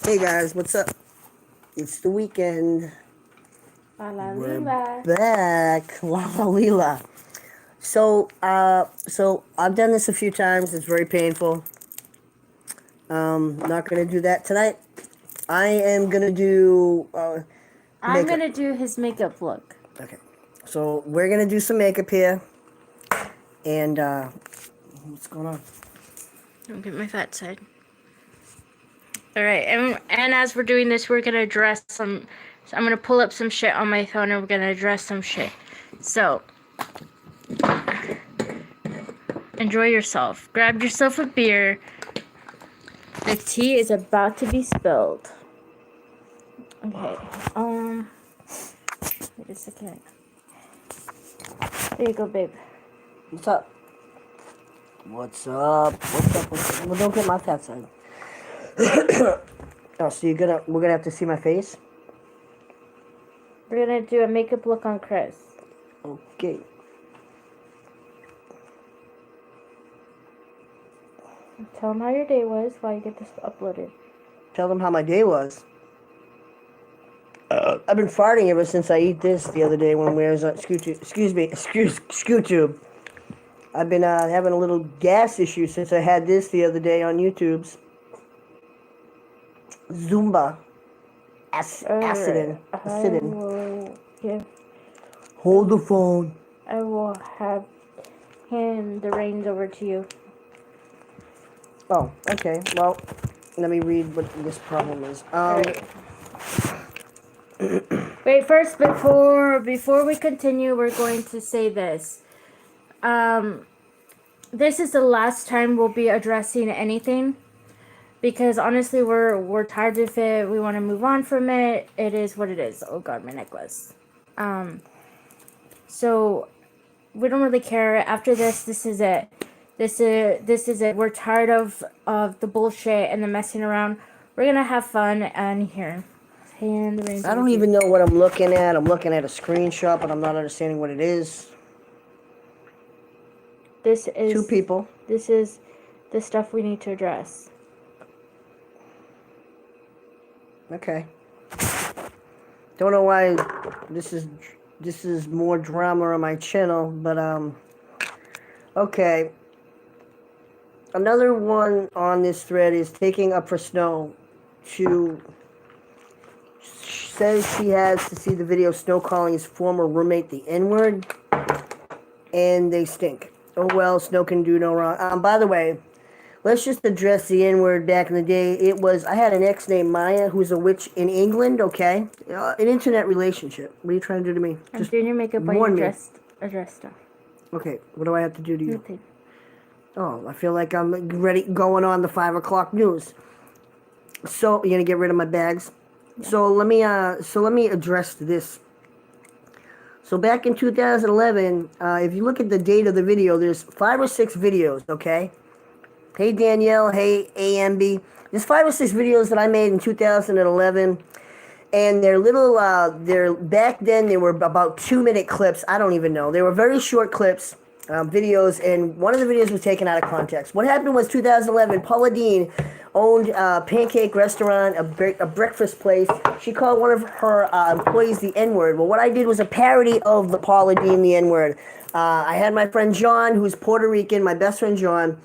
Hey guys, what's up? It's the weekend. We're back. La Lila. So I've done this a few times. It's very painful. Not gonna do that tonight. I am gonna do I'm makeup. gonna do his makeup look. Okay. So we're gonna do some makeup here. And what's going on? Don't get my fat side. All right, and as we're doing this, we're gonna address some. So I'm gonna pull up some shit on my phone, and we're gonna address some shit. So enjoy yourself. Grab yourself a beer. The tea is about to be spilled. Okay. Wait a second. There you go, babe. What's up? What's up? What's up? Well, don't get my fat side. Oh, so we're gonna have to see my face? We're gonna do a makeup look on Chris. Okay. Tell him how your day was while you get this uploaded. Tell them how my day was. I've been farting ever since I eat this the other day when we was on ScootTube. I've been having a little gas issue since I had this the other day on YouTube's. Zumba. Acidin. Hold the phone. I will hand the reins over to you. Oh, okay. Well, let me read what this problem is. Right. Wait, first, before we continue, we're going to say this. This is the last time we'll be addressing anything, because honestly, we're tired of it. We want to move on from it. It is what it is. Oh God, my necklace. So we don't really care. After this, this is it. This is it. We're tired of the bullshit and the messing around. We're gonna have fun, and here. I don't even know what I'm looking at. I'm looking at a screenshot, but I'm not understanding what it is. This is 2 people. This is the stuff we need to address. Okay. Don't know why this is more drama on my channel, but okay. Another one on this thread is taking up for Snow. Says she has to see the video Snow calling his former roommate the N-word, and they stink. Oh well, Snow can do no wrong. By the way, let's just address the N-word. Back in the day, I had an ex named Maya who's a witch in England, okay? An internet relationship. What are you trying to do to me? I'm doing your makeup while you address stuff. Okay, what do I have to do to you? Nothing. Oh, I feel like I'm ready, going on the 5 o'clock news. So, you're gonna get rid of my bags? Yeah. So let me address this. So back in 2011, if you look at the date of the video, there's 5 or 6 videos, okay? Hey Danielle, hey AMB. There's 5 or 6 videos that I made in 2011, and they're back then they were about 2-minute clips. I don't even know. They were very short clips, videos, and one of the videos was taken out of context. What happened was 2011, Paula Deen owned a pancake restaurant, a breakfast place. She called one of her employees the N-word. Well, what I did was a parody of the Paula Deen the N-word. I had my friend John, who's Puerto Rican, my best friend John,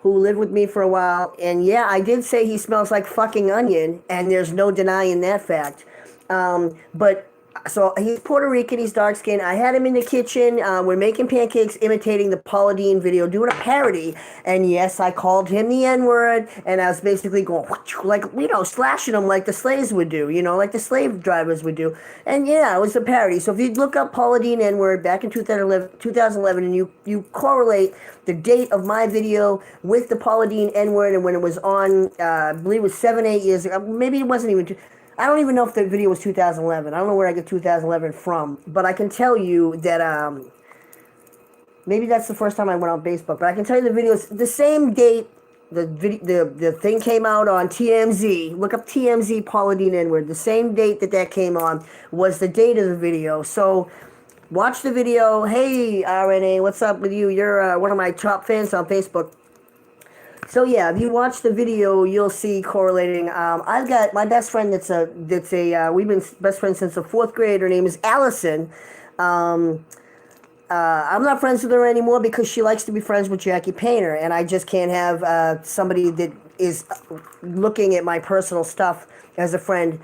who lived with me for a while. And yeah, I did say he smells like fucking onion, and there's no denying that fact. So he's Puerto Rican, he's dark skinned. I had him in the kitchen. We're making pancakes, imitating the Paula Deen video, doing a parody. And yes, I called him the N-word, and I was basically going, like, slashing him like the slaves would do, like the slave drivers would do. And yeah, it was a parody. So if you look up Paula Deen N-word back in 2011 and you correlate the date of my video with the Paula Deen N-word and when it was on, I believe it was 7-8 years ago, maybe it wasn't even I don't even know if the video was 2011. I don't know where I get 2011 from, but I can tell you that maybe that's the first time I went on Facebook. But I can tell you the videos the same date. The thing came out on TMZ. Look up TMZ Paula Deen N-word. The same date that came on was the date of the video. So watch the video. Hey RNA, what's up with you? You're one of my top fans on Facebook. So yeah, if you watch the video, you'll see correlating. I've got my best friend. We've been best friends since the fourth grade. Her name is Allison. Um, I'm not friends with her anymore because she likes to be friends with Jackie Painter, and I just can't have somebody that is looking at my personal stuff as a friend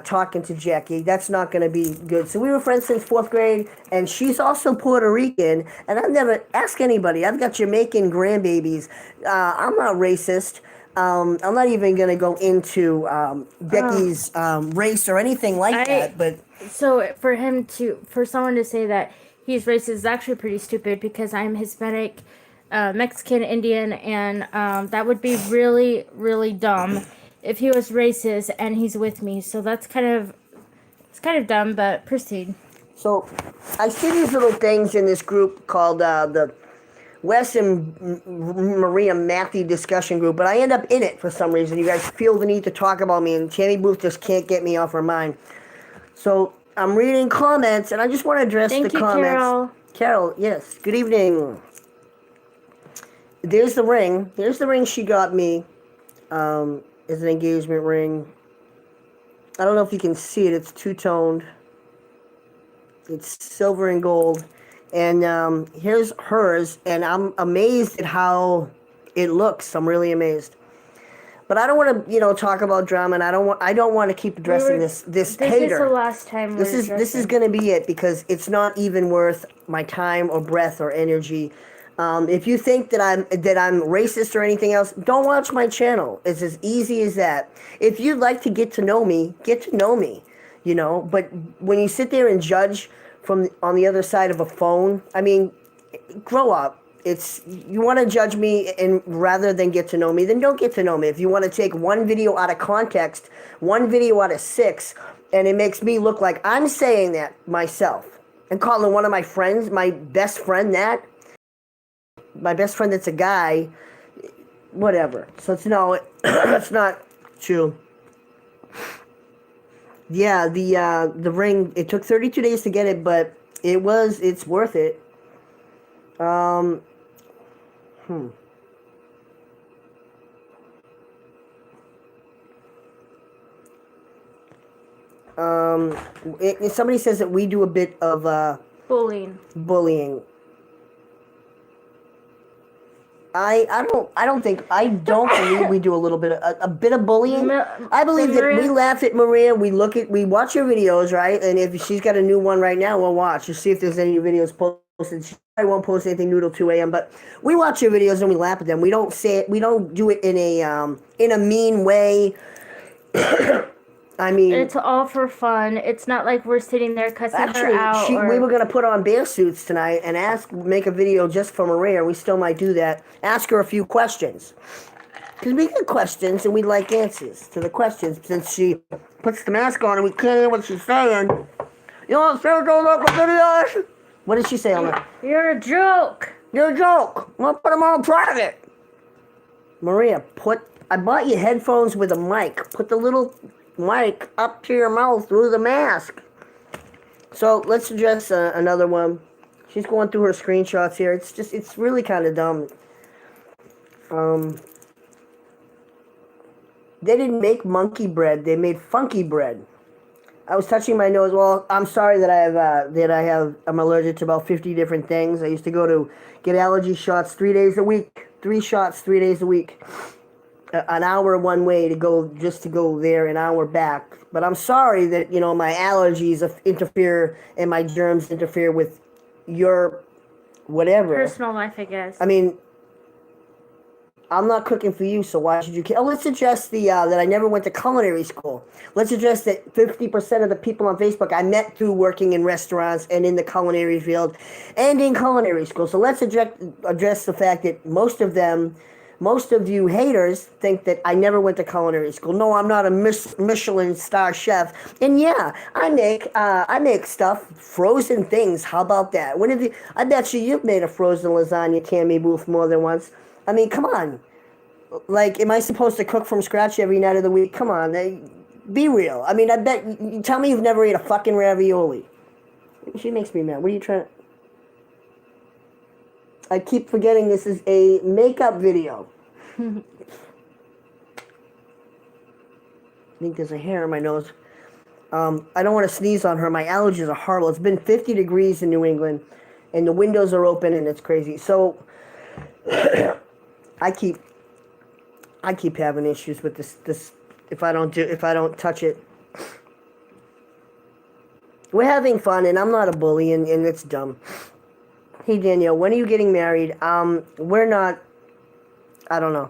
talking to Jackie. That's not going to be good. So we were friends since fourth grade, and she's also Puerto Rican, and I've never asked anybody. I've got Jamaican grandbabies. I'm not racist. I'm not even going to go into Becky's race or anything like that, but So for someone to say that he's racist is actually pretty stupid because I'm Hispanic, Mexican, Indian, and that would be really, really dumb if he was racist and he's with me. So it's kind of dumb, but proceed. So I see these little things in this group called the Wes and Maria Matthew discussion group, but I end up in it for some reason. You guys feel the need to talk about me, and Tammy Booth just can't get me off her mind. So I'm reading comments, and I just want to address the comments. Carol. Carol, yes. Good evening. There's the ring. There's the ring she got me. It's an engagement ring. I don't know if you can see it. It's two-toned. It's silver and gold. And here's hers, and I'm amazed at how it looks. I'm really amazed. But I don't want to, talk about drama, and I don't want to keep addressing this hater. This is the last time. This is going to be it because it's not even worth my time or breath or energy. If you think that I'm racist or anything else, don't watch my channel. It's as easy as that. If you'd like to get to know me, get to know me. But when you sit there and judge from on the other side of a phone, I mean, grow up. You want to judge me, and rather than get to know me, then don't get to know me. If you want to take one video out of context, one video out of 6, and it makes me look like I'm saying that myself, and calling one of my friends, my best friend that's a guy, whatever. So it's not true. Yeah, the ring, it took 32 days to get it, but it's worth it. Somebody says that we do a bit of bullying. I don't believe we do a bit of bullying. I believe that we laugh at Maria, we watch her videos, right? And if she's got a new one right now, we'll watch to see if there's any videos posted. She probably won't post anything new till 2 a.m. But we watch her videos and we laugh at them. We don't say it. We don't do it in a mean way. I mean, it's all for fun. It's not like we're sitting there cussing her out. We were going to put on bear suits tonight and make a video just for Maria. We still might do that. Ask her a few questions. Because we get questions and we'd like answers to the questions. Since she puts the mask on and we can't hear what she's saying. Don't look at videos. What did she say on that? You're a joke. You're a joke. I'm going to put them on private. Maria, I bought you headphones with a mic. Put the little mic up to your mouth through the mask. So let's address another one. She's going through her screenshots here. It's really kind of dumb. They didn't make monkey bread. They made funky bread. I was touching my nose. Well, I'm sorry that I'm allergic to about 50 different things. I used to go to get allergy shots 3 days a week. 3 shots 3 days a week. An hour one way to go there, an hour back. But I'm sorry that, my allergies interfere and my germs interfere with your whatever. Personal life, I guess. I mean, I'm not cooking for you, so why should you care? Oh, let's address that I never went to culinary school. Let's address that 50% of the people on Facebook I met through working in restaurants and in the culinary field and in culinary school. So let's address the fact that most of you haters think that I never went to culinary school. No, I'm not a Michelin star chef. And yeah, I make stuff, frozen things. How about that? I bet you've made a frozen lasagna, Tammy Booth, more than once. I mean, come on. Like, am I supposed to cook from scratch every night of the week? Come on, be real. I mean, I bet, tell me you've never ate a fucking ravioli. She makes me mad. What are you trying to... I keep forgetting this is a makeup video. think there's a hair in my nose. I don't want to sneeze on her. My allergies are horrible. It's been 50 degrees in New England, and the windows are open, and it's crazy. So I keep having issues with this if I don't touch it. We're having fun, and I'm not a bully, and it's dumb. Hey Danielle, when are you getting married? We're not. I don't know.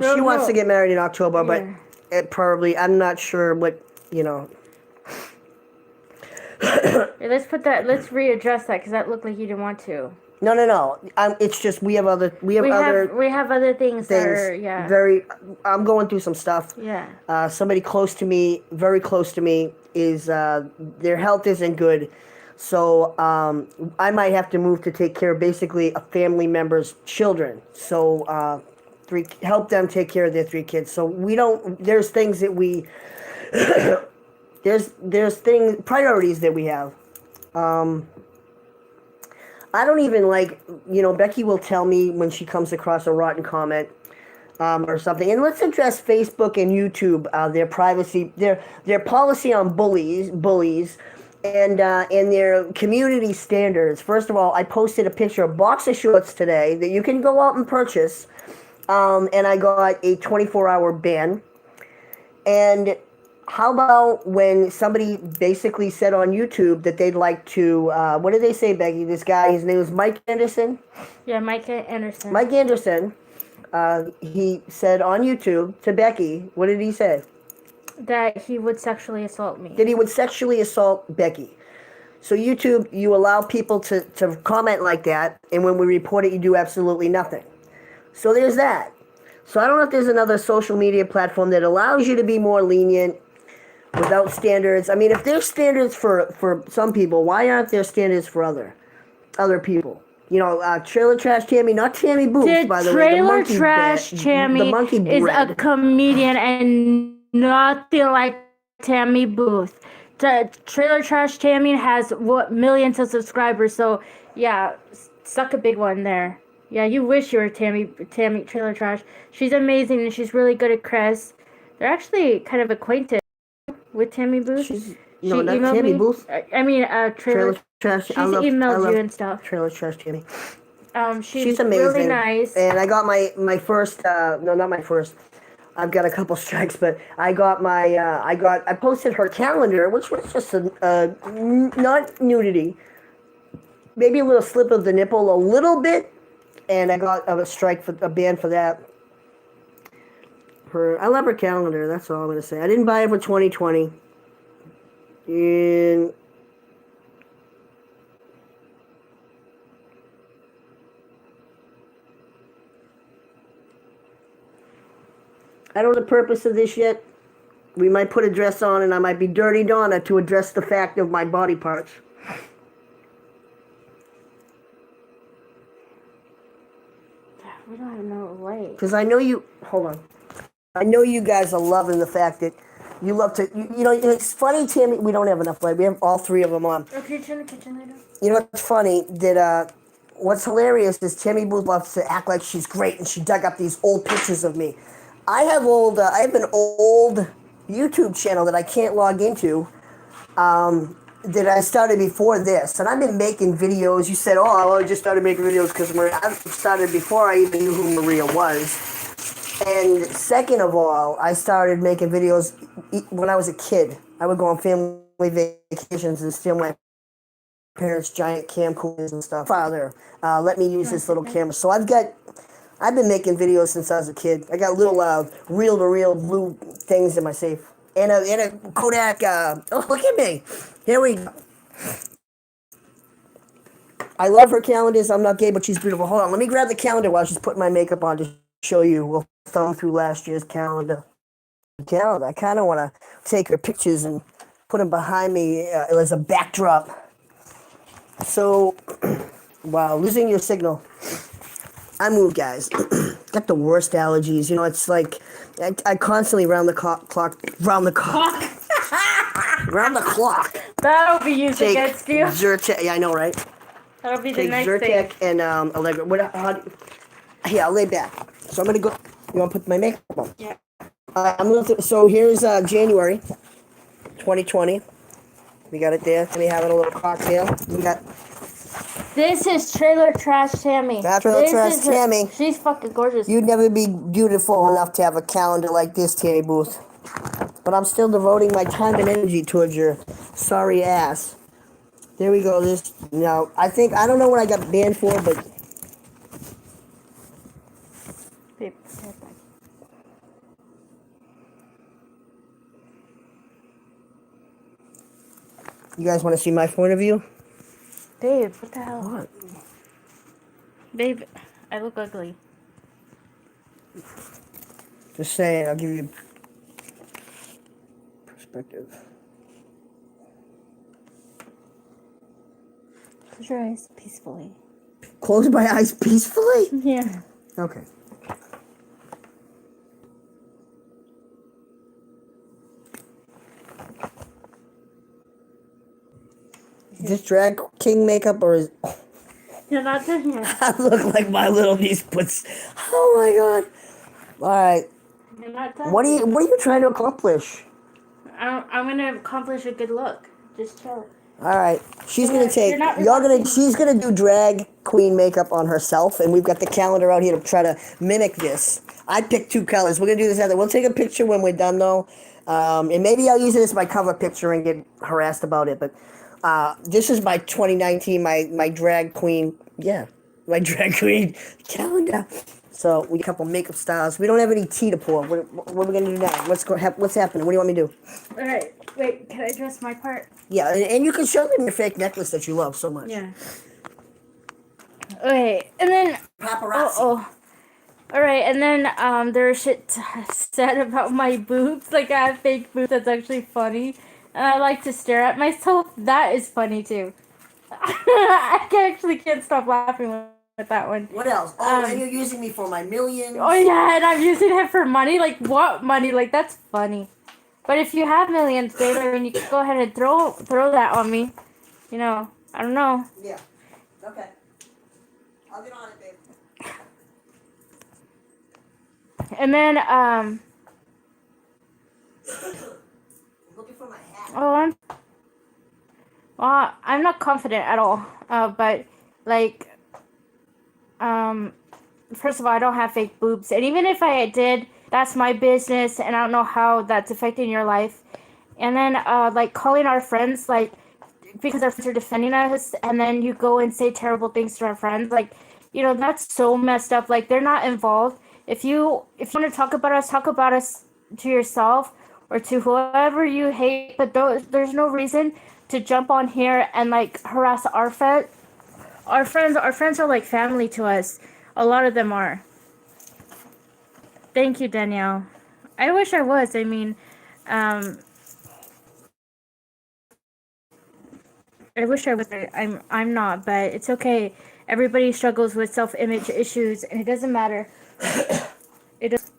She wants to get married in October, but it probably. I'm not sure what you know. Let's readdress that because that looked like you didn't want to. No. It's just we have other things that are very. I'm going through some stuff. Yeah. Somebody close to me, very close to me, is their health isn't good, so I might have to move to take care of basically a family member's children. So help them take care of their 3 kids. So we don't. There's things that we. There's priorities that we have. I don't even like, Becky will tell me when she comes across a rotten comment or something. And let's address Facebook and YouTube, their privacy, their policy on bullies, and their community standards. First of all, I posted a picture of boxer shorts today that you can go out and purchase, and I got a 24-hour ban. And how about when somebody basically said on YouTube that they'd like to, what did they say, Becky? This guy, his name was Mike Anderson? Yeah, Mike Anderson. Mike Anderson, he said on YouTube to Becky, what did he say? That he would sexually assault me. That he would sexually assault Becky. So YouTube, you allow people to comment like that, and when we report it, you do absolutely nothing. So there's that. So I don't know if there's another social media platform that allows you to be more lenient without standards. I mean, if there's standards for some people, why aren't there standards for other people? Trailer Trash Tammy, not Tammy Booth, by the way. Trailer Trash Tammy is a comedian and nothing like Tammy Booth. Trailer Trash Tammy has millions of subscribers, so yeah, suck a big one there. Yeah, you wish you were Tammy Trailer Trash. She's amazing and she's really good at Chris. They're actually kind of acquainted with Tammy Booth. Not Tammy Booth. Trailer Trash. She's emailed you and stuff. Trailer Trash Tammy. She's amazing. Really nice. And I got my first. No, not my first. I've got a couple strikes, but I got I posted her calendar, which was just not nudity, maybe a little slip of the nipple, a little bit, and I got a ban for that. I love her calendar. That's all I'm gonna say. I didn't buy it for 2020. And I don't know the purpose of this yet. We might put a dress on, and I might be Dirty Donna to address the fact of my body parts. We don't have no way. Because I know you. Hold on. I know you guys are loving the fact that you love to. It's funny, Tammy. We don't have enough light. We have all 3 of them on. Okay, turn the kitchen light on. You know what's funny? That what's hilarious is Tammy Booth loves to act like she's great, and she dug up these old pictures of me. I have an old YouTube channel that I can't log into. That I started before this, and I've been making videos. You said, "Oh, I just started making videos because I started before I even knew who Maria was." And second of all, I started making videos when I was a kid. I would go on family vacations and steal my parents' giant camcorders and stuff. Father, let me use this little camera. So I've been making videos since I was a kid. I got little reel-to-reel blue things in my safe. And a Kodak, look at me. Here we go. I love her calendars. I'm not gay, but she's beautiful. Hold on, let me grab the calendar while she's putting my makeup on to show you. We'll thumb through last year's calendar. I kind of want to take her pictures and put them behind me as a backdrop. So, wow, losing your signal. I moved, guys. Got the worst allergies. It's like I constantly round the clock. Round the clock. That'll be used against you. Zyrtec. Yeah, I know, right? That'll be the next thing. Zyrtec and Allegra. I'll lay back. So I'm gonna go. You want to put my makeup on? Yeah. So here's January 2020. We got it there. We having a little cocktail. We got This is Trailer Trash Tammy. Trailer Trash Tammy. She's fucking gorgeous. You'd never be beautiful enough to have a calendar like this, Tammy Booth. But I'm still devoting my time and energy towards your sorry ass. There we go. Now, I don't know what I got banned for, but Babe, stand back. you guys want to see my point of view? Babe, what the hell? What? Babe, I look ugly. Just saying, I'll give you perspective. Close your eyes peacefully. Close my eyes peacefully? Yeah. Okay. Is this drag king makeup or is... You're not done yet. I look like my little niece puts... Oh my god. Alright. You're not done. What are you trying to accomplish? I'm gonna accomplish a good look. Just chill. Alright. She's You're not she's gonna do drag queen makeup on herself, and we've got the calendar out here to try to mimic this. I picked 2 colors. We're gonna do this after. We'll take a picture when we're done though. And maybe I'll use it as my cover picture and get harassed about it, but this is my 2019, my drag queen, my drag queen calendar. So we got a couple makeup styles. We don't have any tea to pour. What are we gonna do now? What's happening? What do you want me to do? All right. Wait. Can I dress my part? Yeah, and you can show them your fake necklace that you love so much. Yeah. Okay, and then Paparazzi. All right, and then there's shit said about my boobs. Like I have fake boobs. That's actually funny, and I like to stare at myself. That is funny too. I actually can't stop laughing with that one. What else? Oh, and you're using me for my millions. Oh yeah, and I'm using it for money. Like what money? Like that's funny. But if you have millions, babe, I mean, you can go ahead and throw that on me. You know, I don't know. Yeah. Okay. I'll get on it, babe. And then Looking for my hat. oh, I'm not confident at all. But like first of all, I don't have fake boobs, and even if I did, that's my business, and I don't know how that's affecting your life. And then like calling our friends, like because our friends are defending us, and then you go and say terrible things to our friends, like, you know, that's so messed up. Like they're not involved. If you want to talk about us to yourself or to whoever you hate, but there's no reason to jump on here and like harass our friends. Our friends are like family to us. A lot of them are. Thank you, Danielle. I wish I was. I mean, I wish I was. I'm not, but it's okay. Everybody struggles with self-image issues, and it doesn't matter. It does.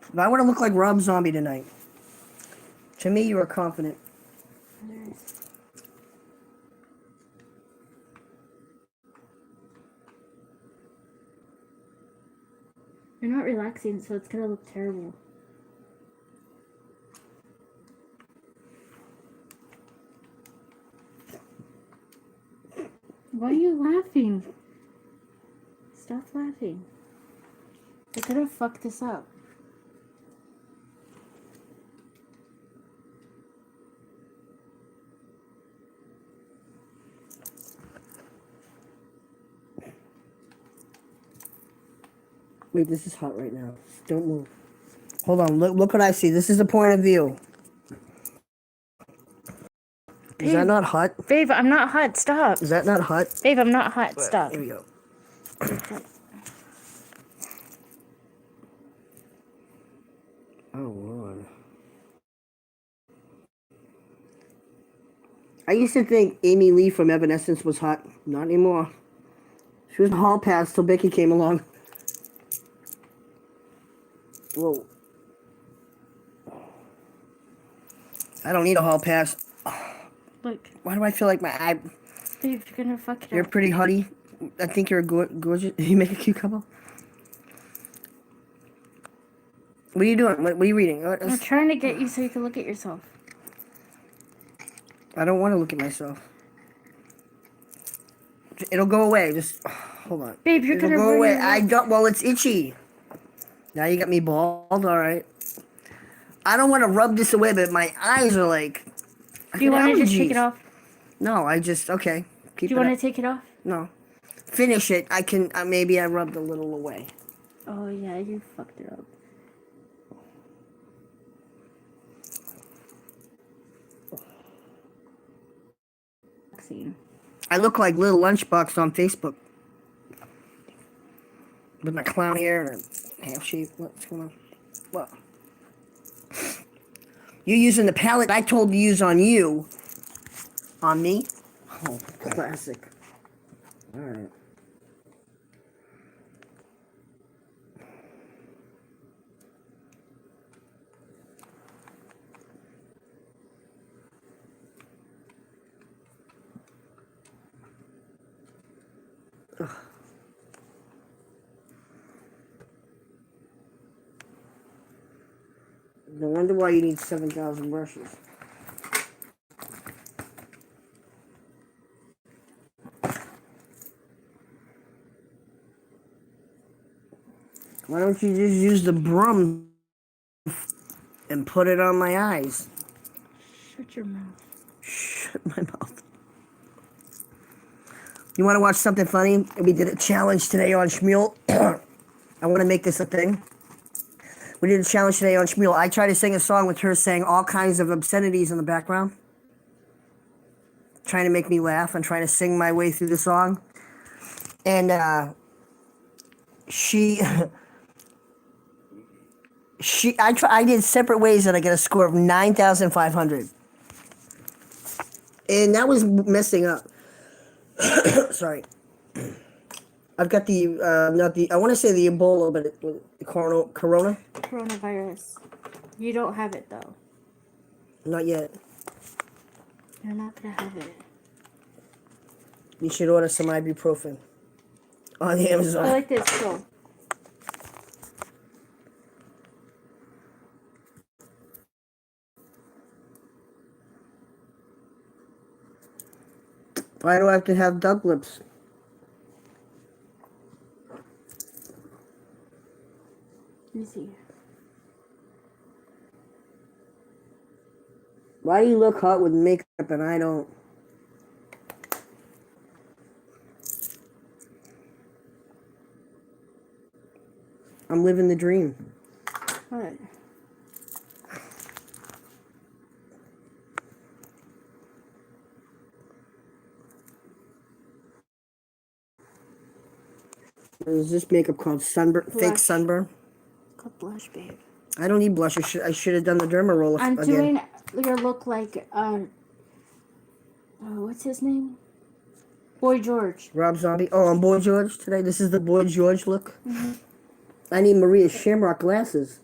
If I want to look like Rob Zombie tonight, to me, you are confident. You're not relaxing, so it's gonna look terrible. Why are you laughing? Stop laughing. You're gonna fuck this up. Wait, this is hot right now. Don't move. Hold on. Look what I see. This is the point of view. Is that not hot? Babe, I'm not hot. Stop. Is that not hot? Babe, I'm not hot. Stop. Here we go. Oh, Lord. I used to think Amy Lee from Evanescence was hot. Not anymore. She was in hall pass till Becky came along. Whoa. I don't need a hall pass. Look. Why do I feel like my eye... Babe, you're gonna fuck it You're up. pretty hottie. I think you're a gorgeous... You make a cute couple? What are you doing? What are you reading? I'm trying to get you so you can look at yourself. I don't want to look at myself. It'll go away. Just hold on. Babe, you're It'll gonna go ruin away. your I lips. don't. Well, it's itchy. Now you got me bald. All right. I don't want to rub this away, but my eyes are like. Do you want to just take allergies. it off? No, I just okay. Keep Do you it want up. to take it off? No. Finish it. I can. Maybe I rubbed a little away. Oh yeah, you fucked it up. I look like little lunchbox on Facebook with my clown hair and half shape. What's going on? What? You're using the palette I told to use on you. On me? Oh, classic. All right. Ugh. No wonder why you need 7,000 brushes. Why don't you just use the broom and put it on my eyes? Shut your mouth. Shut my mouth. You want to watch something funny? We did a challenge today on Shmuel. I want to make this a thing. We did a challenge today on Shmuel. I tried to sing a song with her saying all kinds of obscenities in the background. Trying to make me laugh and trying to sing my way through the song. And I did separate ways and I get a score of 9,500. And that was messing up. Sorry. I've got I want to say the Ebola, but the Corona? Coronavirus. You don't have it though. Not yet. You're not gonna have it. You should order some ibuprofen on I Amazon. like this though. Why do I have to have duck lips? Let me see. Why do you look hot with makeup and I don't? I'm living the dream. What? There's this makeup called sunburn, fake sunburn. It's called blush, babe. I don't need blush. I should have done the derma roll I'm again. doing your look like what's his name? Boy George. Rob Zombie. Oh, I'm Boy George today. This is the Boy George look. Mm-hmm. I need Maria Shamrock glasses.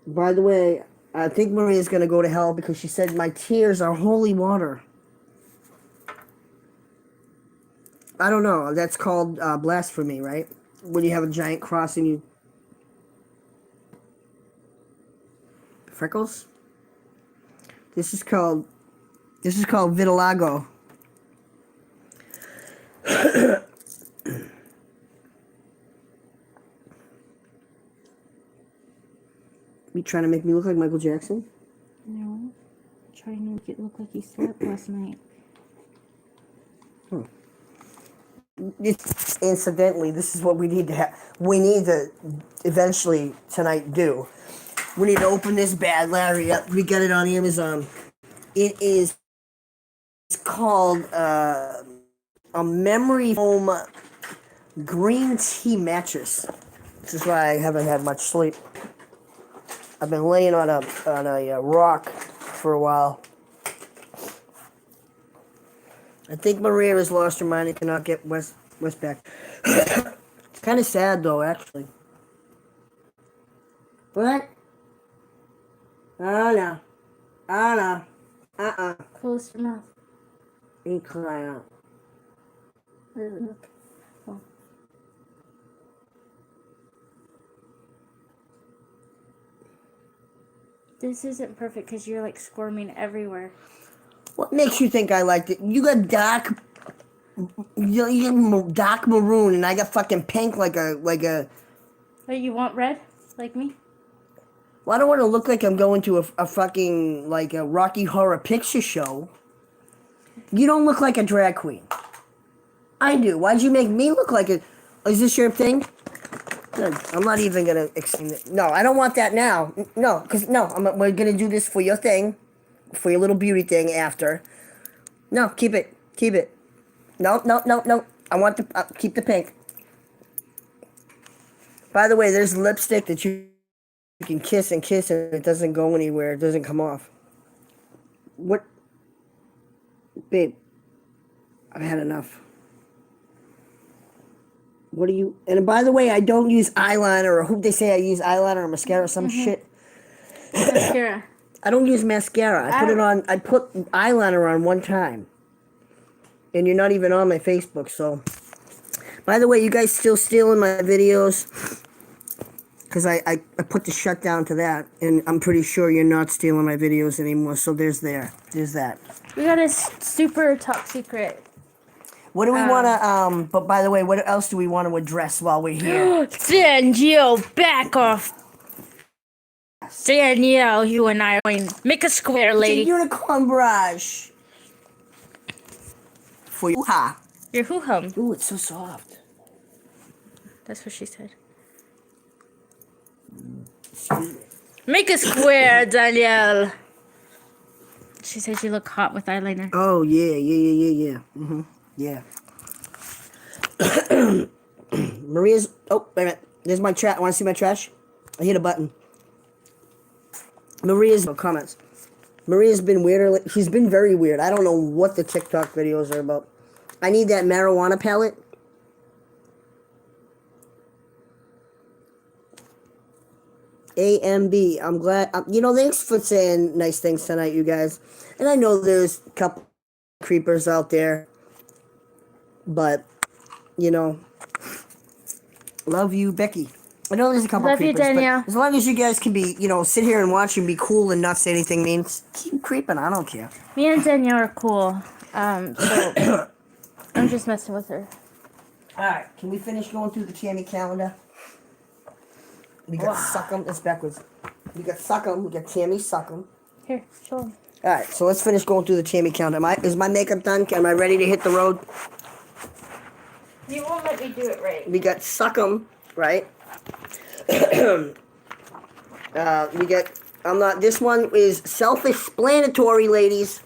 By the way, I think Maria's gonna go to hell because she said my tears are holy water. I don't know. That's called blasphemy, right? When you have a giant cross and you... Freckles? This is called vitiligo. You trying to make me look like Michael Jackson? No. Trying to make it look like he slept last night. Incidentally, this is what we need to have. We need to eventually tonight do. We need to open this bad Larry up. We got it on Amazon. It is called a memory foam green tea mattress. This is why I haven't had much sleep. I've been laying on a rock for a while. I think Maria has lost her mind and cannot get West back. It's kind of sad though, actually. What? Oh no. Oh no. Close your mouth. You cry out. Look. Oh. This isn't perfect because you're like squirming everywhere. What makes you think I liked it? You got dark, dark maroon, and I got fucking pink like a. Oh, you want red, like me? Well, I don't want to look like I'm going to a fucking like a Rocky Horror Picture Show. You don't look like a drag queen. I do. Why'd you make me look like a? Is this your thing? Good. I'm not even gonna explain it. No, I don't want that now. No, because we're gonna do this for your thing, for your little beauty thing after. No, keep it. Keep it. No. I want to keep the pink. By the way, there's lipstick that you can kiss and kiss and it doesn't go anywhere. It doesn't come off. What? Babe, I've had enough. What do you... And by the way, I don't use eyeliner or who they say I use eyeliner or mascara or some shit. Mascara. I don't use mascara. I put eyeliner on one time. And you're not even on my Facebook, so... By the way, you guys still stealing my videos? Because I put the shutdown to that. And I'm pretty sure you're not stealing my videos anymore. So there's that. We got a super top secret. What do we want to, but by the way, what else do we want to address while we're here? Danielle, back off. Danielle, you and I are going to make a square, lady. It's a unicorn brush. For you. Ha. Your hoo-hum. Ooh, it's so soft. That's what she said. Excuse me. Make a square, Danielle. She said you look hot with eyeliner. Oh, yeah. Mm-hmm. Yeah. Maria's... Oh, wait a minute. There's my trash. Want to see my trash? I hit a button. Maria's... comments. Maria's been weirder. She's been very weird. I don't know what the TikTok videos are about. I need that marijuana pellet. AMB. I'm glad... thanks for saying nice things tonight, you guys. And I know there's a couple creepers out there. But, love you, Becky. I know there's a couple Love you, creepers, Danielle. but as long as you guys can be, sit here and watch and be cool and not say anything mean, keep creeping. I don't care. Me and Danielle are cool. So I'm just messing with her. All right, can we finish going through the Tammy calendar? We got Suckum. It's backwards. We got Suckum. We got Tammy Suckum. Here, show him. All right, so let's finish going through the Tammy calendar. Is my makeup done? Am I ready to hit the road? You won't let me do it right. We got Suckum, right? We got... This one is self-explanatory, ladies.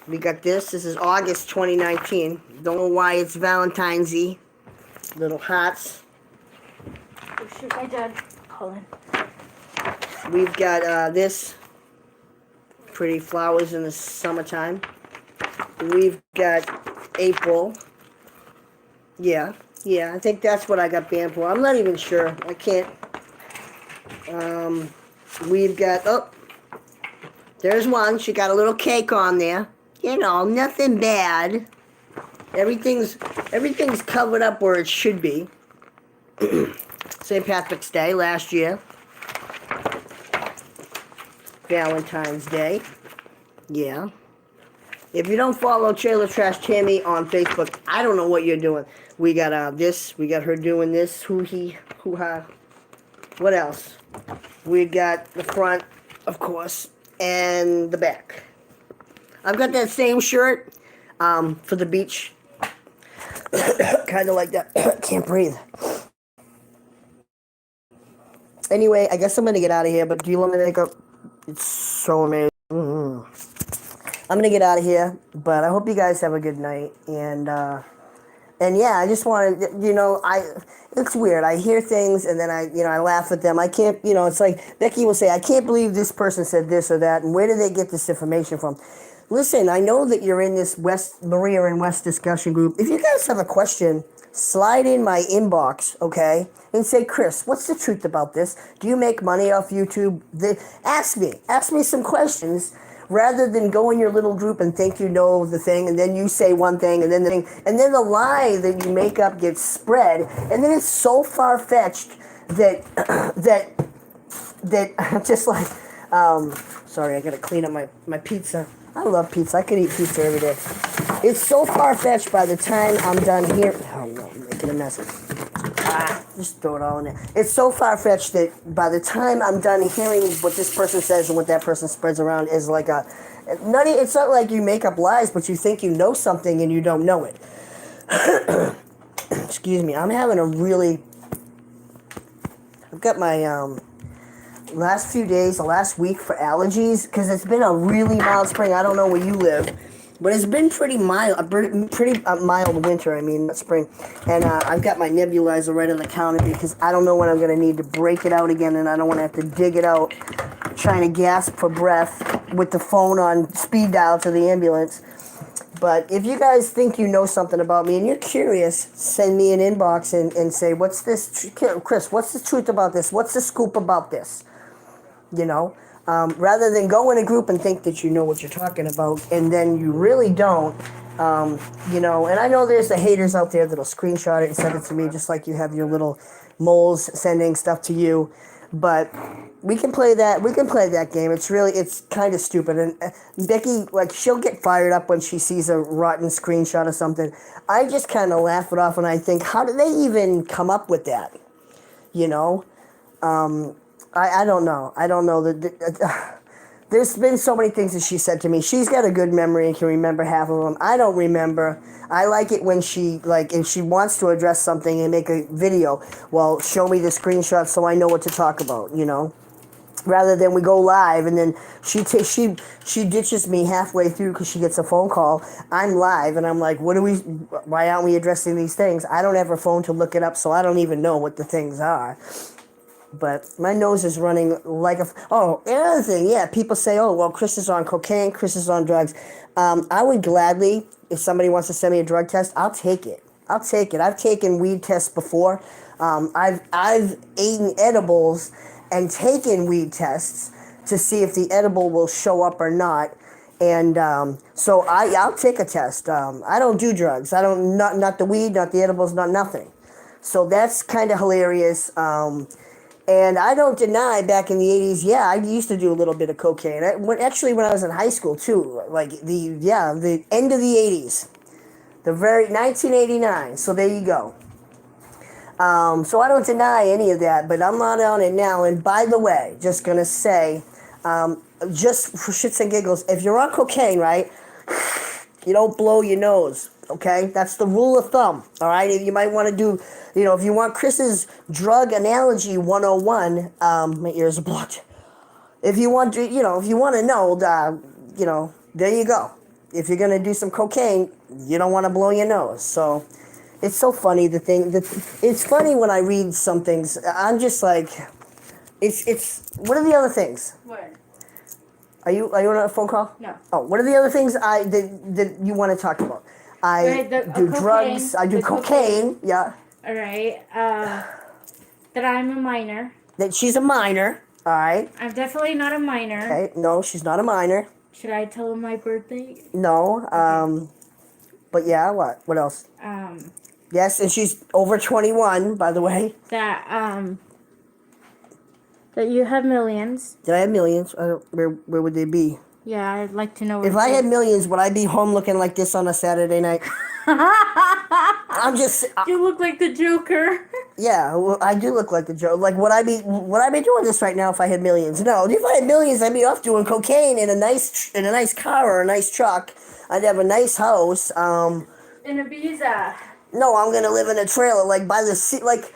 We got this. This is August 2019. Don't know why it's Valentine's-y. Little hearts. Oh, shoot, my dad. Colin. We've got this. Pretty flowers in the summertime. We've got April. Yeah, I think that's what I got banned for. I'm not even sure. I can't. We've got, there's one. She got a little cake on there. Nothing bad. Everything's covered up where it should be. St. Patrick's Day last year. Valentine's Day. Yeah. If you don't follow Trailer Trash Tammy on Facebook, I don't know what you're doing. We got this. We got her doing this. Hoo-ha. What else? We got the front, of course, and the back. I've got that same shirt for the beach. Kind of like that. Can't breathe. Anyway, I guess I'm going to get out of here, but do you want me to make up? It's so amazing. I'm going to get out of here, but I hope you guys have a good night. And yeah, I just wanted, it's weird. I hear things and then I laugh at them. I can't, it's like Becky will say, I can't believe this person said this or that. And where did they get this information from? Listen, I know that you're in this Maria and West discussion group. If you guys have a question, slide in my inbox, okay? And say, Chris, what's the truth about this? Do you make money off YouTube? Ask me some questions. Rather than go in your little group and think you know the thing, and then you say one thing, and then the lie that you make up gets spread, and then it's so far-fetched that that just like, sorry, I gotta clean up my pizza. I love pizza. I could eat pizza every day. It's so far-fetched by the time I'm done here. Oh no, I'm making a mess. Just throw it all in there. It's so far-fetched that by the time I'm done hearing what this person says and what that person spreads around is like a, it's not like you make up lies, but you think you know something and you don't know it. Excuse me. I'm having a really, I've got my, last few days, the last week for allergies, because it's been a really mild spring. I don't know where you live, but it's been pretty mild, pretty mild winter. I mean, not spring. And I've got my nebulizer right on the counter because I don't know when I'm going to need to break it out again, and I don't want to have to dig it out trying to gasp for breath with the phone on speed dial to the ambulance. But if you guys think you know something about me and you're curious, send me an inbox and say, what's this, Chris, what's the truth about this? What's the scoop about this? You know, rather than go in a group and think that you know what you're talking about and then you really don't, you know, and I know there's the haters out there that'll screenshot it and send it to me just like you have your little moles sending stuff to you, but we can play that game. It's kind of stupid, and Becky, like, she'll get fired up when she sees a rotten screenshot or something. I just kind of laugh it off and I think, how did they even come up with that, you know? I don't know. I don't know. There's been so many things that she said to me. She's got a good memory and can remember half of them. I don't remember. I like it when she, like, if she wants to address something and make a video, well, show me the screenshot so I know what to talk about, you know? Rather than we go live and then she ditches me halfway through because she gets a phone call. I'm live and I'm like, why aren't we addressing these things? I don't have a phone to look it up, so I don't even know what the things are. But my nose is running like a... Oh, another thing, yeah, people say, oh, well, Chris is on cocaine, Chris is on drugs. I would gladly, if somebody wants to send me a drug test, I'll take it. I've taken weed tests before. I've eaten edibles and taken weed tests to see if the edible will show up or not. And so I'll take a test. I don't do drugs. I don't, not the weed, not the edibles, not nothing. So that's kind of hilarious. And I don't deny back in the 80s, yeah, I used to do a little bit of cocaine. Actually, when I was in high school, too. Like, the end of the 80s. The very 1989. So there you go. So I don't deny any of that, but I'm not on it now. And by the way, just going to say, just for shits and giggles, if you're on cocaine, right, you don't blow your nose. Okay, that's the rule of thumb. All right, you might want to do, you know, if you want Chris's drug analogy 101, my ears are blocked. If you want to, you know, if you want to know, you know, there you go. If you're gonna do some cocaine, you don't want to blow your nose. So it's so funny. It's funny when I read some things. I'm just like, it's. What are the other things? What? Are you on a phone call? No. Oh, what are the other things that you want to talk about? I do drugs. I do cocaine. Yeah. All right. That I'm a minor. That she's a minor. All right. I'm definitely not a minor. Okay. No, she's not a minor. Should I tell him my birthday? No. Okay. But yeah. What else? Yes, and she's over 21, by the way. That you have millions. Did I have millions? I don't, where would they be? Yeah, I'd like to know. If I had millions, would I be home looking like this on a Saturday night? I'm just. You look like the Joker. Yeah, well, I do look like the Joker. Like, would I be doing this right now if I had millions? No, if I had millions, I'd be off doing cocaine in a nice car or a nice truck. I'd have a nice house. In Ibiza. No, I'm gonna live in a trailer, like by the sea, like.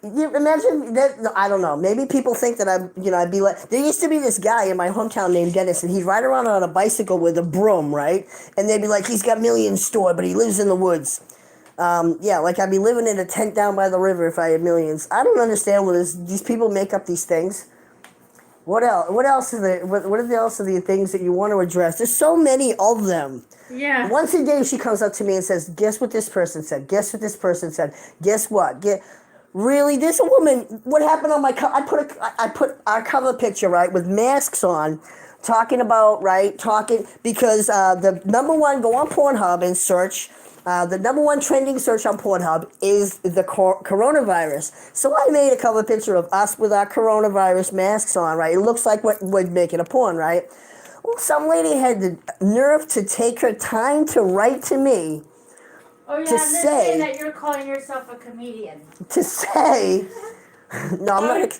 You imagine that? No, I don't know. Maybe people think that I'd be like. There used to be this guy in my hometown named Dennis, and he'd ride around on a bicycle with a broom, right? And they'd be like, he's got millions stored, but he lives in the woods. Yeah, like I'd be living in a tent down by the river if I had millions. I don't understand what these people make up these things. What else? What else are the things that you want to address? There's so many of them. Yeah. Once a day, she comes up to me and says, "Guess what this person said? Guess what this person said? Guess what? Really, there's a woman. What happened on my cover? I put our cover picture, right, with masks on, talking because the number one, go on Pornhub and search The number one trending search on Pornhub is the coronavirus. So I made a cover picture of us with our coronavirus masks on, right? It looks like we're making a porn, right? Well, some lady had the nerve to take her time to write to me Oh yeah, to and say they're saying that you're calling yourself a comedian. to say, no,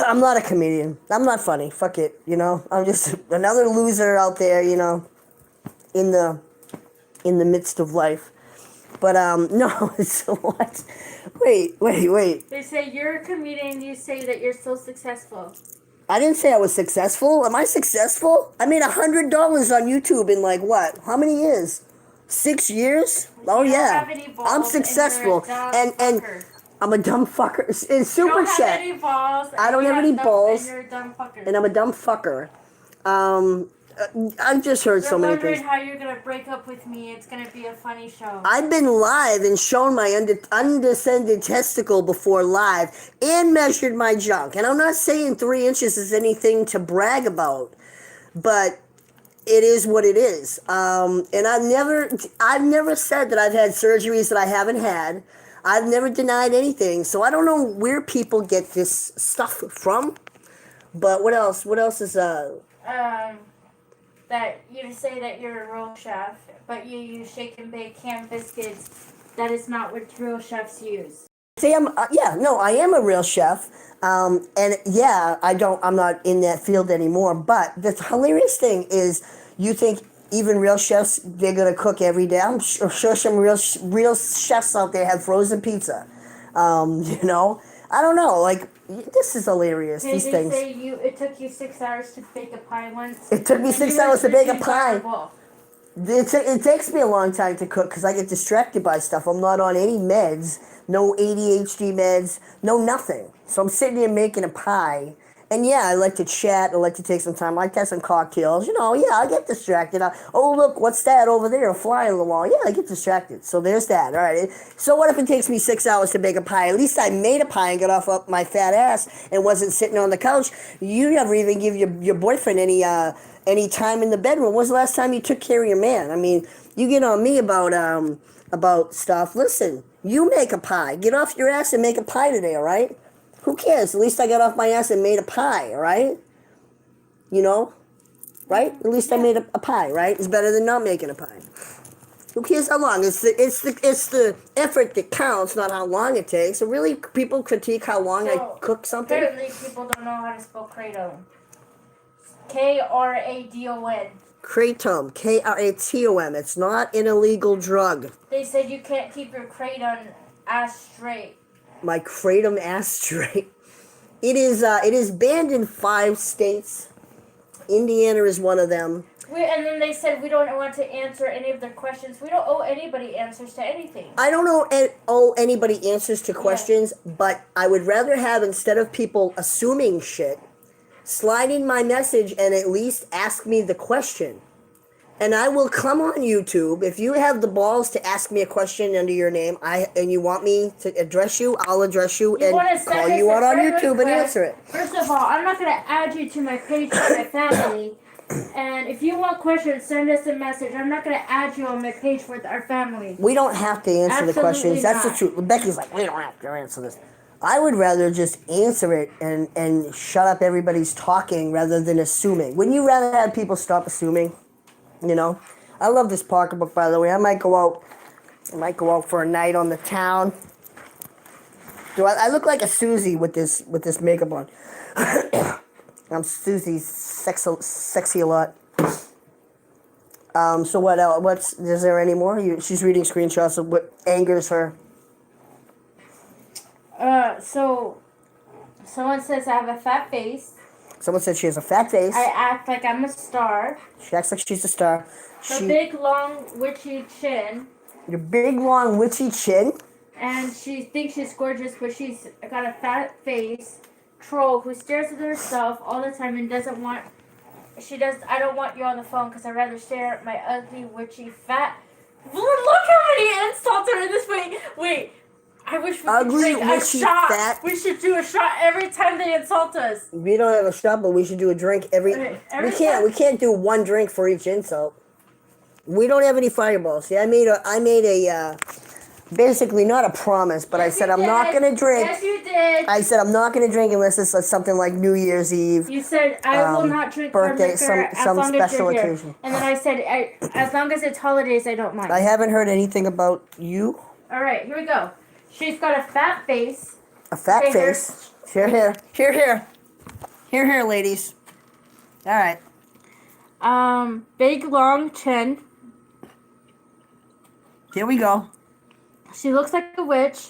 I'm not a comedian. I'm not funny. Fuck it, you know. I'm just another loser out there, you know, in the midst of life. But no, so what? Wait. They say you're a comedian. You say that you're so successful. I didn't say I was successful. Am I successful? I made $100 on YouTube in like what? How many years? 6 years? Oh yeah, I'm successful, and I'm a dumb fucker. In super chat, I don't have any balls, and you're a dumb fucker. and I'm a dumb fucker. I've just heard so many things. Wondering how you're gonna break up with me. It's gonna be a funny show. I've been live and shown my undescended testicle before live and measured my junk. And I'm not saying 3 inches is anything to brag about, but it is what it is. And I've never said that I've had surgeries that I haven't had. I've never denied anything. So I don't know where people get this stuff from. But what else? What else is that you say that you're a real chef, but you use shake and bake canned biscuits. That is not what real chefs use. See, I am a real chef. And yeah, I'm not in that field anymore. But the hilarious thing is, you think even real chefs, they're going to cook every day? I'm sure some real chefs out there have frozen pizza. You know? I don't know. Like, this is hilarious, these things. Say it took you 6 hours to bake a pie once? It took me 6 hours to bake a pie. It takes me a long time to cook because I get distracted by stuff. I'm not on any meds, no ADHD meds, no nothing. So I'm sitting here making a pie. And yeah, I like to chat. I like to take some time. I like to have some cocktails. You know, yeah, I get distracted. Oh, look, what's that over there? A fly on the wall. Yeah, I get distracted. So there's that. All right. So what if it takes me 6 hours to make a pie? At least I made a pie and got off up my fat ass and wasn't sitting on the couch. You never even give your boyfriend any time in the bedroom. When was the last time you took care of your man? I mean, you get on me about stuff. Listen, you make a pie. Get off your ass and make a pie today, all right? Who cares? At least I got off my ass and made a pie, right? You know? Right? At least I made a pie, right? It's better than not making a pie. Who cares how long? It's the effort that counts, not how long it takes. So really, people critique how long I cook something? Apparently, people don't know how to spell kratom. K-R-A-D-O-N. Kratom. K-R-A-T-O-M. It's not an illegal drug. They said you can't keep your kratom ass straight. My kratom ass straight. It is banned in 5 states. Indiana is one of them. And then they said we don't want to answer any of their questions. We don't owe anybody answers to anything. I don't owe anybody answers to questions, but I would rather have, instead of people assuming shit, slide in my message and at least ask me the question. And I will come on YouTube. If you have the balls to ask me a question under your name, and you want me to address you, I'll address you and call you out on YouTube and answer it. First of all, I'm not going to add you to my page for my family. And if you want questions, send us a message. I'm not going to add you on my page for our family. We don't have to answer the questions. Not. That's the truth. Becky's like, we don't have to answer this. I would rather just answer it and shut up everybody's talking rather than assuming. Wouldn't you rather have people stop assuming? You know, I love this pocketbook, by the way. I might go out for a night on the town. Do I look like a Susie with this makeup on? I'm Susie's sexy a lot. So what else? Is there any more? She's reading screenshots of what angers her. So someone says I have a fat face. Someone said she has a fat face. I act like I'm a star. She acts like she's a star. Her big, long, witchy chin. Your big, long, witchy chin. And she thinks she's gorgeous, but she's got a fat face. Troll who stares at herself all the time and doesn't want... I don't want you on the phone because I'd rather stare at my ugly, witchy, fat... Look how many insults are in this way. Wait. I wish we could drink a shot. Fat. We should do a shot every time they insult us. We don't have a shot, but we should do a drink every we can't do one drink for each insult. We don't have any fireballs. See, I made a basically not a promise, but I said I'm not gonna drink. Yes, you did. I said I'm not gonna drink unless it's something like New Year's Eve. You said I will not drink birthday, liquor as some long as special you're here. occasion. And then I said, as long as it's holidays, I don't mind. I haven't heard anything about you. All right, here we go. She's got a fat face. A fat Okay, face. Here, ladies. All right. Big long chin. Here we go. She looks like a witch.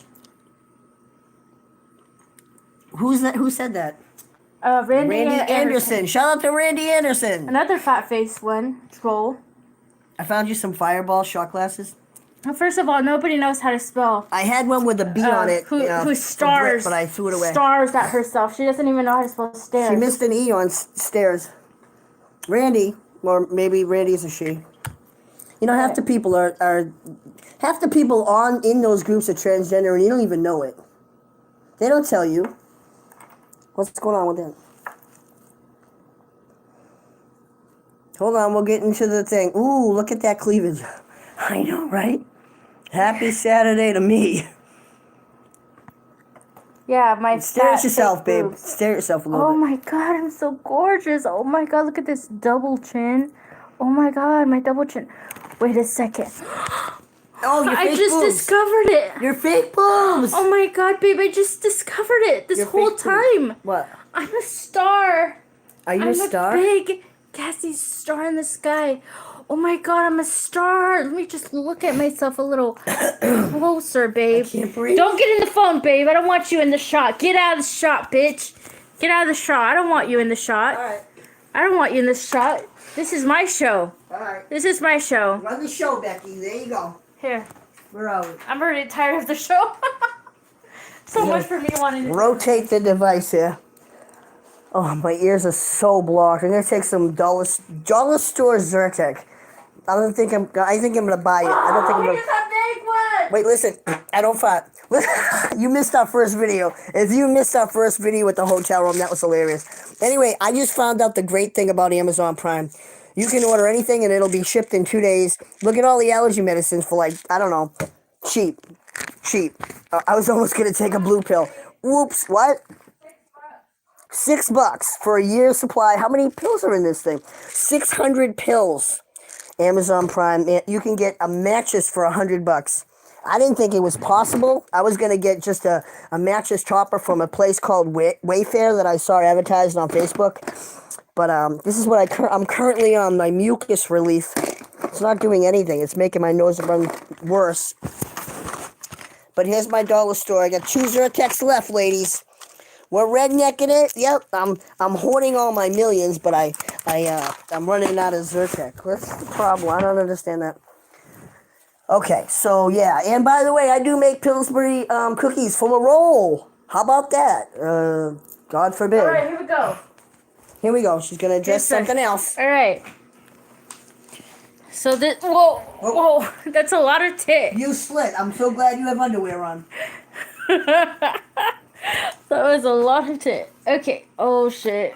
Who's that? Who said that? Randy Anderson. Shout out to Randy Anderson. Another fat face one. Troll. I found you some Fireball shot glasses. Well, first of all, nobody knows how to spell. I had one with a B on it. Who stars? But I threw it away. Stars at herself. She doesn't even know how to spell stairs. She missed an E on stairs. Randy, or maybe Randy's a she. You know, half the people are half the people in those groups are transgender, and you don't even know it. They don't tell you. What's going on with that? Hold on, we'll get into the thing. Ooh, look at that cleavage. I know, right? Happy Saturday to me. Yeah, my Stare at yourself, babe. Boobs. Stare at yourself a little Oh bit. my god, I'm so gorgeous. Oh my god, look at this double chin. Oh my god, my double chin. Wait a second. Oh, your fake I just boobs. discovered it. Your fake boobs. Oh my god, babe, I just discovered it this Your whole fake boobs. time. What? I'm a star. Are you I'm a star? a big gassy star in the sky. Oh my god, I'm a star. Let me just look at myself a little closer, babe. I can't breathe. Don't get in the phone, babe. I don't want you in the shot. Get out of the shot, bitch. Get out of the shot. I don't want you in the shot. All right. I don't want you in the shot. This is my show. All right. This is my show. Run the show, Becky. There you go. Here. Where are we? I'm already tired of the show. So much for me wanting to... Rotate the device here. Oh, my ears are so blocked. I'm gonna take some dollar store Zyrtec. I think I'm gonna buy it. I don't think I'm gonna. Here's a big one! Wait, listen. I don't fight. You missed our first video. If you missed our first video with the hotel room, that was hilarious. Anyway, I just found out the great thing about Amazon Prime. You can order anything and it'll be shipped in 2 days. Look at all the allergy medicines for like, I don't know, cheap. I was almost gonna take a blue pill. Whoops, what? $6 for a year's supply. How many pills are in this thing? 600 pills. Amazon Prime. You can get a mattress for $100. I didn't think it was possible. I was going to get just a mattress topper from a place called Wayfair that I saw advertised on Facebook. But this is what I'm currently on, my mucus relief. It's not doing anything. It's making my nose run worse. But here's my dollar store. I got 2 Zyrtecs left, ladies. We're rednecking it. Yep, I'm hoarding all my millions, but I'm running out of Zyrtec. What's the problem? I don't understand that. Okay, so yeah, and by the way, I do make Pillsbury cookies from a roll. How about that? God forbid. All right, here we go. Here we go. She's gonna address something else. All right. So this, whoa, that's a lot of tit. You slit. I'm so glad you have underwear on. That was a lot of tit. Okay. Oh shit.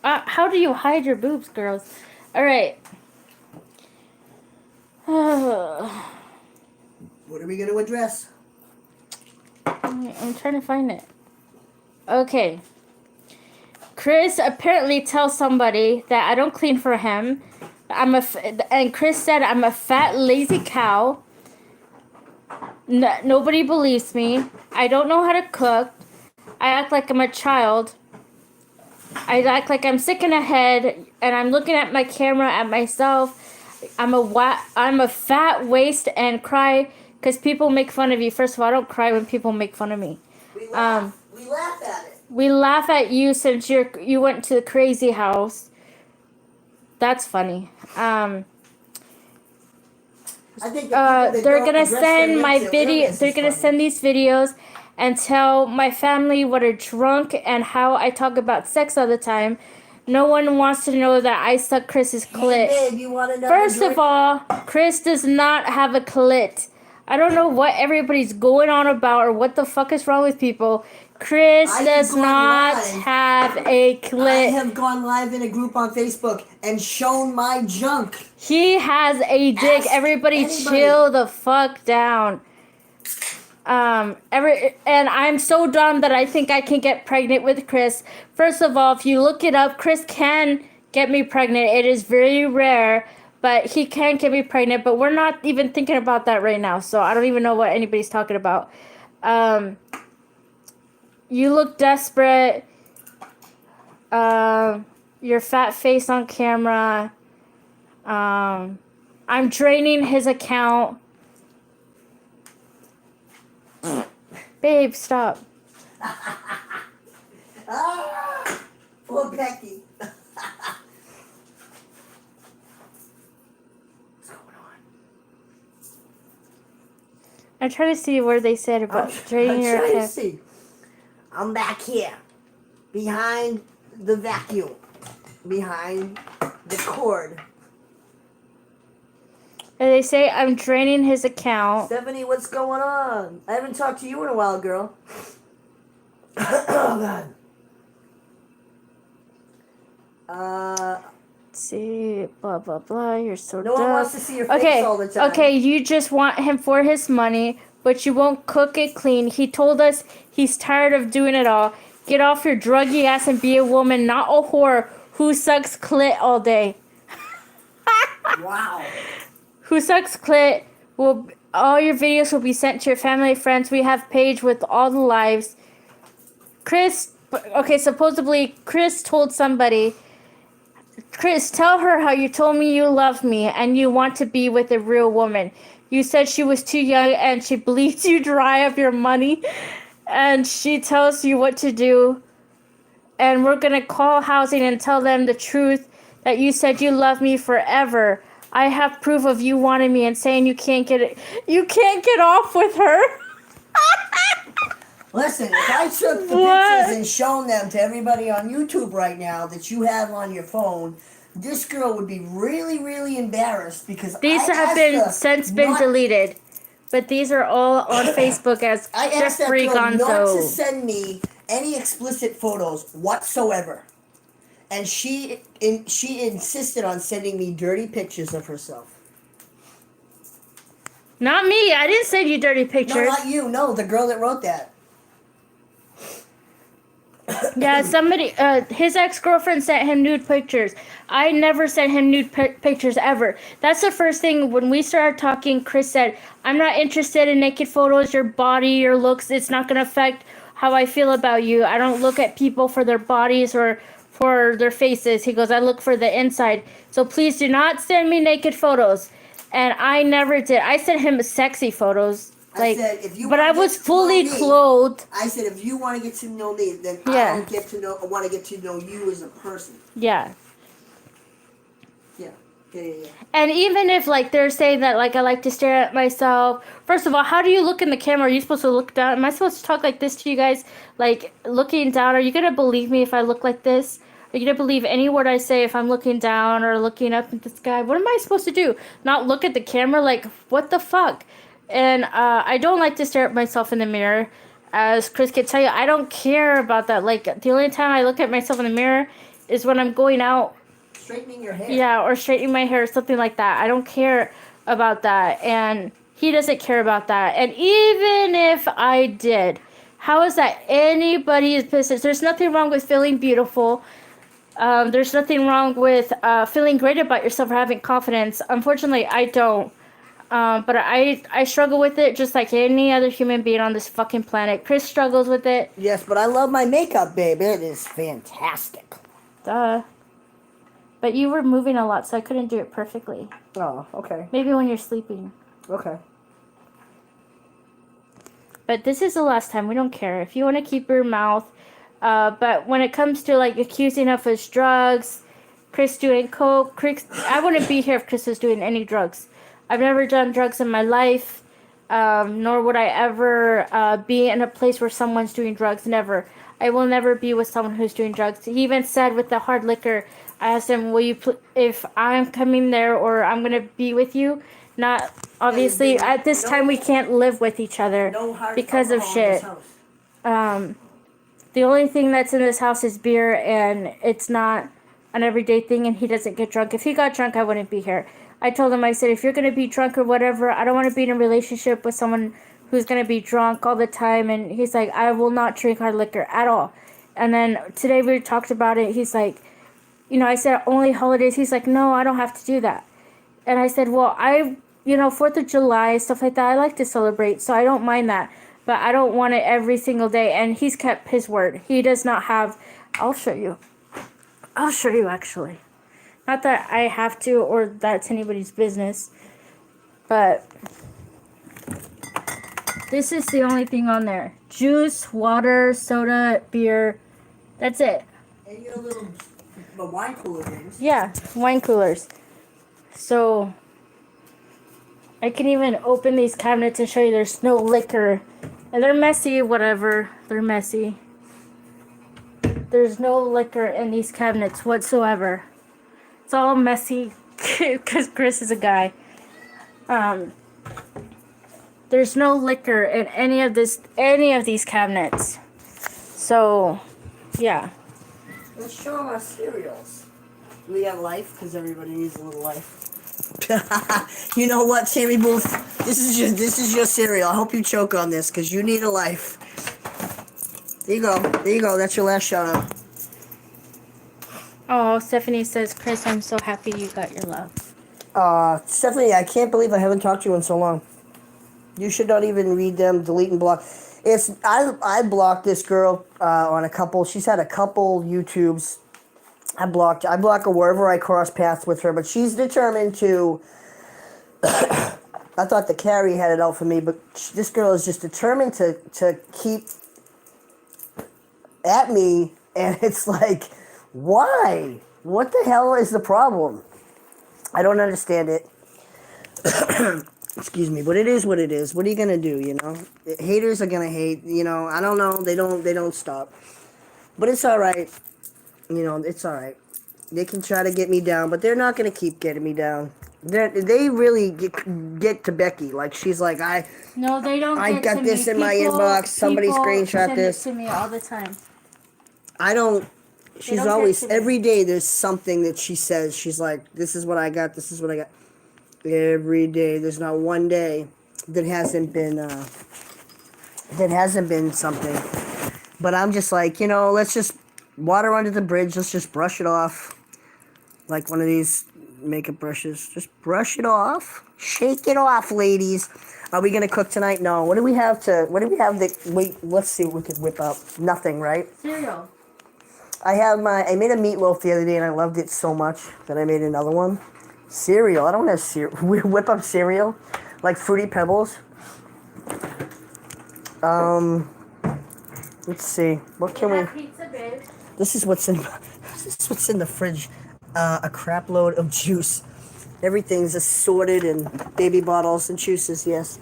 How do you hide your boobs, girls? All right. What are we gonna address? I'm trying to find it. Okay. Chris apparently tells somebody that I don't clean for him. And Chris said I'm a fat, lazy cow. Nobody believes me. I don't know how to cook. I act like I'm a child. I act like I'm sick in the head, and I'm looking at my camera at myself. I'm a fat waste and cry because people make fun of you. First of all, I don't cry when people make fun of me. We laugh at it. We laugh at you since you went to the crazy house. That's funny. I think they're gonna send my video. They're gonna send these videos and tell my family what a drunk and how I talk about sex all the time. No one wants to know that I suck Chris's clit. Hey, babe, you want to First of all, Chris does not have a clit. I don't know what everybody's going on about or what the fuck is wrong with people. Chris I have does gone not live. have a I clit. have gone live in a group on Facebook and shown my junk. He has a dick. Ask Everybody anybody. chill the fuck down. And I'm so dumb that I think I can get pregnant with Chris. First of all, if you look it up, Chris can get me pregnant. It is very rare, but he can get me pregnant. But we're not even thinking about that right now, so I don't even know what anybody's talking about. You look desperate. Your fat face on camera. I'm draining his account. Babe, stop. Poor Becky. What's going on? I'm trying to see where they said about draining your trying to account. see. I'm back here, behind the vacuum, behind the cord. And they say I'm draining his account. Stephanie, what's going on? I haven't talked to you in a while, girl. Oh, God. Let's see, blah, blah, blah. You're so No dumb. one wants to see your face all the time. Okay, you just want him for his money, but you won't cook it clean. He told us he's tired of doing it all. Get off your druggy ass and be a woman, not a whore who sucks clit all day. Wow. Who sucks clit will all your videos will be sent to your family and friends. We have page with all the lives. Supposedly Chris told somebody, Chris, tell her how you told me you love me and you want to be with a real woman. You said she was too young and she bleeds you dry of your money and she tells you what to do. And we're going to call housing and tell them the truth that you said you love me forever. I have proof of you wanting me and saying you can't get off with her. Listen, if I took the pictures and shown them to everybody on YouTube right now that you have on your phone, this girl would be really, really embarrassed because These have since been deleted. But these are all on Facebook as I asked that Jeffrey girl not to Gonzo. send me any explicit photos whatsoever. And she insisted on sending me dirty pictures of herself. Not me. I didn't send you dirty pictures. No, not you. No, the girl that wrote that. Yeah, somebody, his ex-girlfriend sent him nude pictures. I never sent him nude pictures ever. That's the first thing. When we started talking, Chris said, I'm not interested in naked photos, your body, your looks. It's not going to affect how I feel about you. I don't look at people for their bodies or for their faces. He goes, I look for the inside. So please do not send me naked photos. And I never did. I sent him sexy photos. Like, I said, if you but I was fully clothed. I said, if you want to get to know me, then Yeah. I want to get to know you as a person. Yeah. Yeah. And even if, like, they're saying that, like, I like to stare at myself. First of all, how do you look in the camera? Are you supposed to look down? Am I supposed to talk like this to you guys? Like, looking down? Are you going to believe me if I look like this? Are you going to believe any word I say if I'm looking down or looking up at the sky? What am I supposed to do? Not look at the camera? Like, what the fuck? And I don't like to stare at myself in the mirror. As Chris can tell you, I don't care about that. Like, the only time I look at myself in the mirror is when I'm going out. Straightening your hair. Yeah, or straightening my hair or something like that. I don't care about that. And he doesn't care about that. And even if I did, how is that anybody's business? There's nothing wrong with feeling beautiful. There's nothing wrong with feeling great about yourself or having confidence. Unfortunately, I don't. But I struggle with it just like any other human being on this fucking planet. Chris struggles with it. Yes, but I love my makeup, babe. It is fantastic. Duh. But you were moving a lot, so I couldn't do it perfectly. Oh, okay. Maybe when you're sleeping. Okay. But this is the last time. We don't care. If you want to keep your mouth. But when it comes to, like, accusing of his drugs, Chris doing coke, I wouldn't be here if Chris was doing any drugs. I've never done drugs in my life, nor would I ever be in a place where someone's doing drugs. Never. I will never be with someone who's doing drugs. He even said with the hard liquor, I asked him, will you, if I'm coming there or I'm going to be with you? Not, obviously, at this time we can't live with each other because of shit. The only thing that's in this house is beer, and it's not an everyday thing, and he doesn't get drunk. If he got drunk, I wouldn't be here. I told him, I said, if you're going to be drunk or whatever, I don't want to be in a relationship with someone who's going to be drunk all the time. And he's like, I will not drink hard liquor at all. And then today we talked about it. He's like, I said, only holidays. He's like, no, I don't have to do that. And I said, well, 4th of July, stuff like that, I like to celebrate, so I don't mind that. But I don't want it every single day. And he's kept his word. He does not have, I'll show you, actually. Not that I have to or that's anybody's business. But this is the only thing on there. Juice, water, soda, beer. That's it. And your little wine cooler things. Yeah, wine coolers. So I can even open these cabinets and show you there's no liquor. And they're messy, whatever. They're messy. There's no liquor in these cabinets whatsoever. It's all messy because Chris is a guy. There's no liquor in any of these cabinets. So, yeah. Let's show them our cereals. We got life because everybody needs a little life. You know what, Sammy Booth? This is your cereal. I hope you choke on this because you need a life. There you go. There you go. That's your last shout out. Oh, Stephanie says, Chris, I'm so happy you got your love. Stephanie, I can't believe I haven't talked to you in so long. You should not even read them, delete and block. I blocked this girl on a couple. She's had a couple YouTubes. I block her wherever I cross paths with her, but she's determined to. I thought the Carrie had it out for me, but this girl is just determined to keep at me, and it's like, why? What the hell is the problem? I don't understand it. Excuse me, but it is what it is. What are you gonna do? Haters are gonna hate. I don't know. They don't stop. But it's all right. It's all right. They can try to get me down, but they're not gonna keep getting me down. They really get to Becky. Like she's like, No, they don't. I got this in my inbox. Somebody screenshot this. Send it to me all the time. I don't. She's always every day. There's something that she says. She's like, this is what I got. This is what I got. Every day. There's not one day that hasn't been something. But I'm just like, let's just water under the bridge. Let's just brush it off. Like one of these makeup brushes. Just brush it off. Shake it off, ladies. Are we gonna cook tonight? No. What do we have wait, let's see what we could whip up. Nothing, right? Cereal. I made a meatloaf the other day and I loved it so much that I made another one. Cereal. I don't have cereal. We whip up cereal. Like Fruity Pebbles. Let's see. What can we... Pizza, babe. This is what's in the fridge. A crap load of juice. Everything's assorted in baby bottles and juices, yes.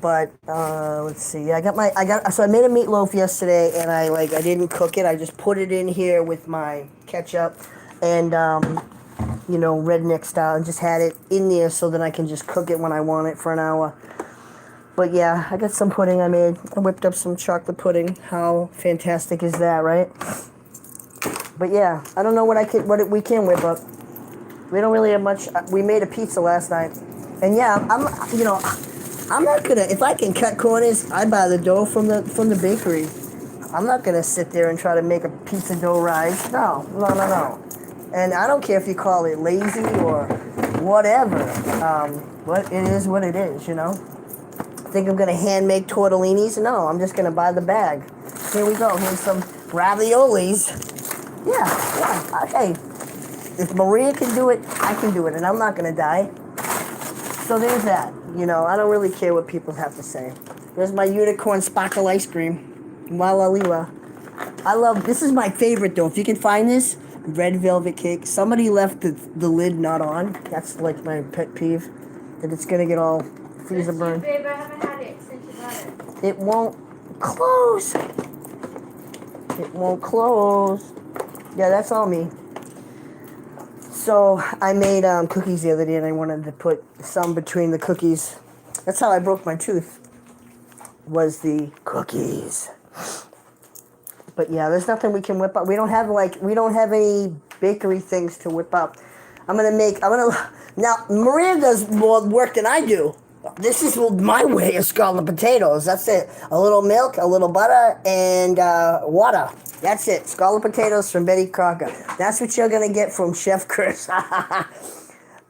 But let's see. So I made a meatloaf yesterday, and I didn't cook it. I just put it in here with my ketchup and redneck style, and just had it in there so that I can just cook it when I want it for an hour. But yeah, I got some pudding I made. I whipped up some chocolate pudding. How fantastic is that, right? But yeah, I don't know what we can whip up. We don't really have much. We made a pizza last night, and yeah, I'm not gonna. If I can cut corners, I buy the dough from the bakery. I'm not gonna sit there and try to make a pizza dough rise. No. And I don't care if you call it lazy or whatever. But it is what it is, Think I'm gonna hand make tortellinis? No, I'm just gonna buy the bag. Here we go. Here's some raviolis. Yeah. Hey, if Maria can do it, I can do it, and I'm not gonna die. So there's that. I don't really care what people have to say. There's my unicorn sparkle ice cream. Walaliwa. This is my favorite though. If you can find this, red velvet cake. Somebody left the lid not on. That's like my pet peeve. That it's gonna get all freezer burned. Babe, I haven't had it since you got it. It won't close. Yeah, that's all me. So I made cookies the other day, and I wanted to put some between the cookies. That's how I broke my tooth. Was the cookies. But yeah, there's nothing we can whip up. We don't have any bakery things to whip up. Now Maria does more work than I do. This is my way of scalding potatoes. That's it. A little milk, a little butter, and water. That's it. Scalded potatoes from Betty Crocker. That's what you're gonna get from Chef Chris.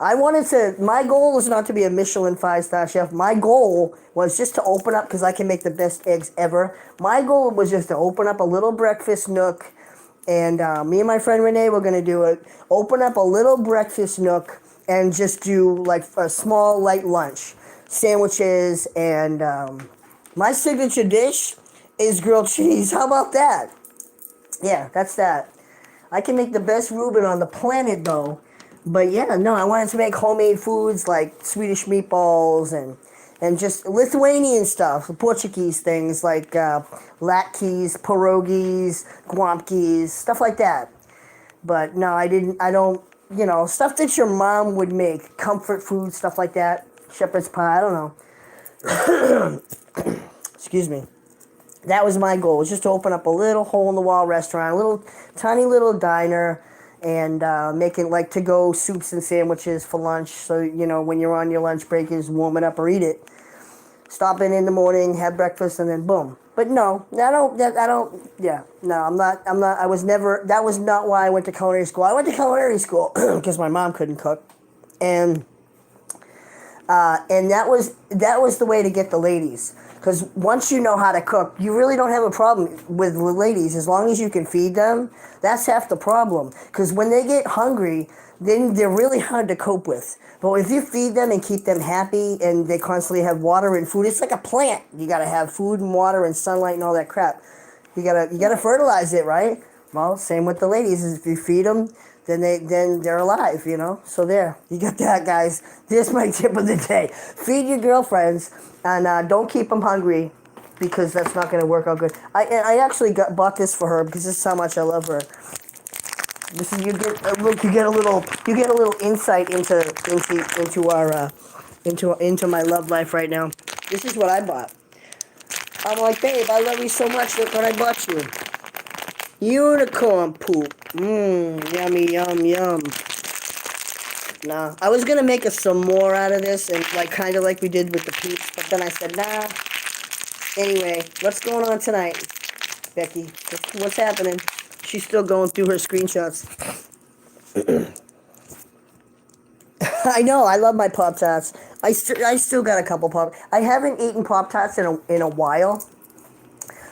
My goal was not to be a Michelin 5-star chef. My goal was just to open up, because I can make the best eggs ever. My goal was just to open up a little breakfast nook, and me and my friend Renee were going to do it. Open up a little breakfast nook and just do like a small light lunch. Sandwiches, and my signature dish is grilled cheese. How about that? Yeah, that's that. I can make the best Reuben on the planet, though. But yeah, no, I wanted to make homemade foods like Swedish meatballs and just Lithuanian stuff, Portuguese things like latkes, pierogies, guamkis, stuff like that. But no, I don't, stuff that your mom would make, comfort food, stuff like that, shepherd's pie, I don't know. Excuse me. That was my goal, was just to open up a little hole-in-the-wall restaurant, a little, tiny little diner, and making like to-go soups and sandwiches for lunch. So, when you're on your lunch break, you just warm it up or eat it. Stop in the morning, have breakfast, and then boom. But no, I was never, that was not why I went to culinary school. I went to culinary school because my mom couldn't cook. And that was the way to get the ladies. Because once you know how to cook, you really don't have a problem with ladies. As long as you can feed them, that's half the problem. Because when they get hungry, then they're really hard to cope with. But if you feed them and keep them happy and they constantly have water and food, it's like a plant. You got to have food and water and sunlight and all that crap. You gotta fertilize it, right? Well, same with the ladies. If you feed them, then they're alive, So there, you got that, guys. Here's my tip of the day: feed your girlfriends, and don't keep them hungry, because that's not going to work out good. I actually bought this for her because this is how much I love her. This is you get a little insight into my love life right now. This is what I bought. I'm like, babe, I love you so much. Look what I bought you. Unicorn poop. Yummy, yum, yum. Nah, I was gonna make some more out of this, and kind of like we did with the peeps, but then I said, nah. Anyway, what's going on tonight, Becky? What's happening? She's still going through her screenshots. I know, I love my Pop-Tarts. I still got a couple Pop. I haven't eaten Pop-Tarts in a while.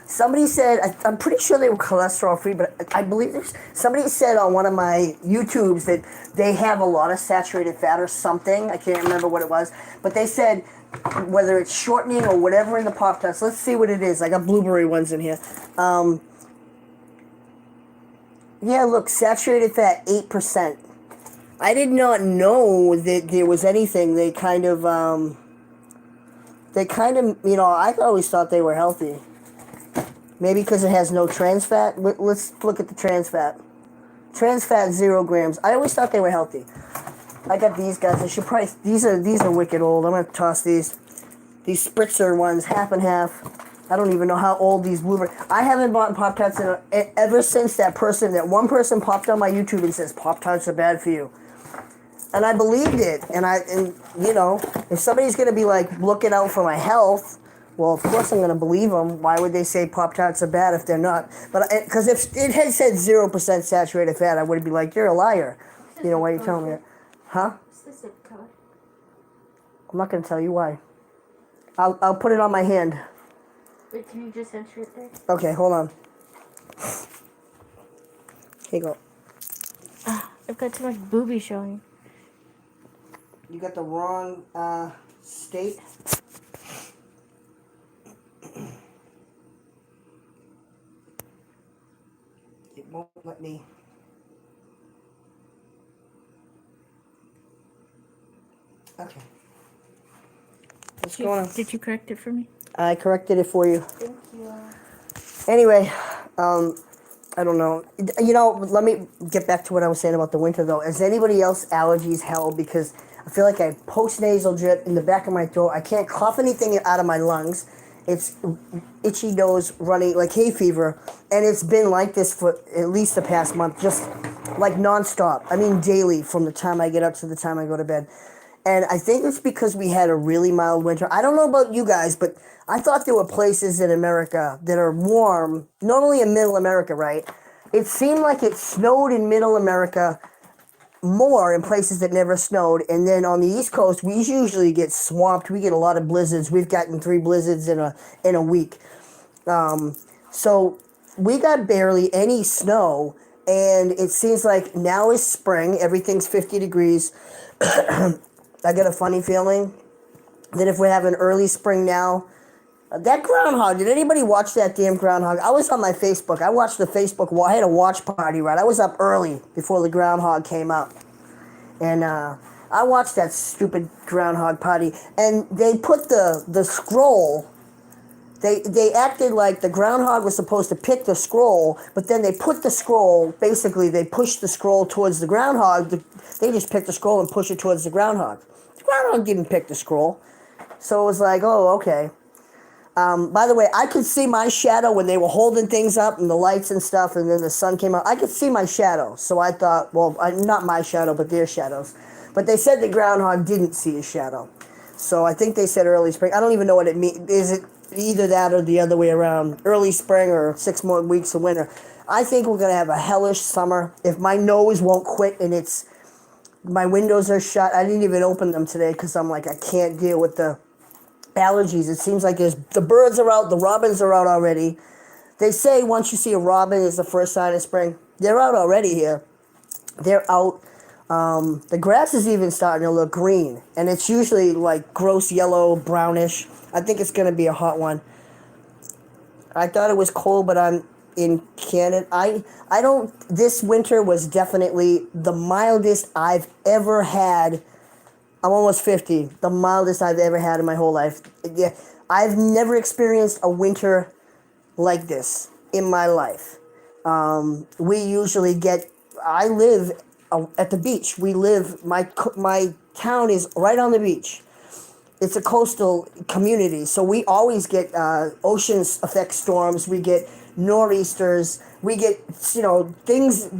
Somebody said, I'm pretty sure they were cholesterol free, but I believe somebody said on one of my YouTubes that they have a lot of saturated fat or something. I can't remember what it was, but they said whether it's shortening or whatever in the Pop-Tarts. Let's see what it is. I got blueberry ones in here. Yeah, look, saturated fat 8%. I did not know that there was anything. They kind of, I always thought they were healthy. Maybe because it has no trans fat. Let's look at the trans fat. Trans fat 0 grams. I always thought they were healthy. I got these guys. I should probably. These are wicked old. I'm gonna toss these. These spritzer ones, half and half. I don't even know how old these blueberry. I haven't bought Pop-Tarts ever since that one person popped on my YouTube and says Pop-Tarts are bad for you. And I believed it. And if somebody's gonna be looking out for my health. Well, of course I'm going to believe them. Why would they say Pop-Tarts are bad if they're not? But because if it had said 0% saturated fat, I would be like, you're a liar. Why are you telling me that? Huh? What's the zip code? I'm not going to tell you why. I'll put it on my hand. Wait, can you just enter it there? Okay, hold on. Here you go. I've got too much booby showing. You got the wrong state. It won't let me. Okay. What's going on? Did you correct it for me? I corrected it for you. Thank you. Anyway, I don't know. Let me get back to what I was saying about the winter, though. Is anybody else allergies hell? Because I feel like I post-nasal drip in the back of my throat. I can't cough anything out of my lungs. It's itchy nose, running like hay fever, and it's been like this for at least the past month, just like nonstop. I mean, daily from the time I get up to the time I go to bed. And I think it's because we had a really mild winter. I don't know about you guys, but I thought there were places in America that are warm, normally in middle America, right? It seemed like it snowed in middle America more in places that never snowed. And then on the East Coast, we usually get swamped. We get a lot of blizzards. We've gotten 3 blizzards in a week. So we got barely any snow, and it seems like now is spring. Everything's 50 degrees. I get a funny feeling that if we have an early spring now, that groundhog, did anybody watch that damn groundhog? I was on my Facebook. I watched the Facebook. I had a watch party, right? I was up early before the groundhog came up. And I watched that stupid groundhog party. And they put the scroll, they acted like the groundhog was supposed to pick the scroll, but then they put the scroll, basically they pushed the scroll towards the groundhog. They just picked the scroll and pushed it towards the groundhog. The groundhog didn't pick the scroll. So it was like, oh, okay. By the way, I could see my shadow when they were holding things up and the lights and stuff, and then the sun came out. I could see my shadow. So I thought, well, not my shadow, but their shadows. But they said the groundhog didn't see his shadow. So I think they said early spring. I don't even know what it means. Is it either that or the other way around? Early spring or 6 more weeks of winter. I think we're going to have a hellish summer. If my nose won't quit and my windows are shut. I didn't even open them today because I'm like, I can't deal with the allergies. It seems like the birds are out, the robins are out already. They say once you see a robin is the first sign of spring. They're out already here. They're out. The grass is even starting to look green, and it's usually like gross yellow, brownish. I think it's going to be a hot one. I thought it was cold, but I'm in Canada. I don't. This winter was definitely the mildest I've ever had. I'm almost 50. The mildest I've ever had in my whole life. Yeah, I've never experienced a winter like this in my life. We usually get. I live at the beach. My town is right on the beach. It's a coastal community, so we always get ocean effect storms. We get nor'easters. We get things.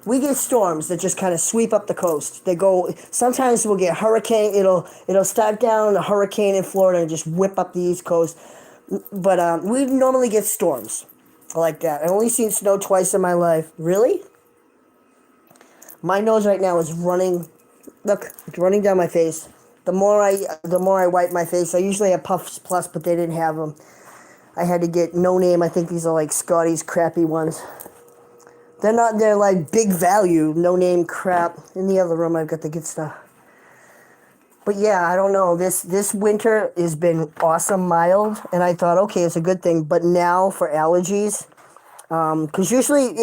We get storms that just kind of sweep up the coast. They go. Sometimes we'll get hurricane. It'll start down a hurricane in Florida and just whip up the East Coast. But we normally get storms like that. I've only seen snow twice in my life. Really? My nose right now is running. Look, it's running down my face. The more I wipe my face, I usually have Puffs Plus, but they didn't have them. I had to get No Name. I think these are like Scotty's crappy ones. They're like big value, No Name crap. In the other room, I've got the good stuff. But yeah, I don't know. This winter has been awesome, mild, and I thought, okay, it's a good thing. But now for allergies, because usually,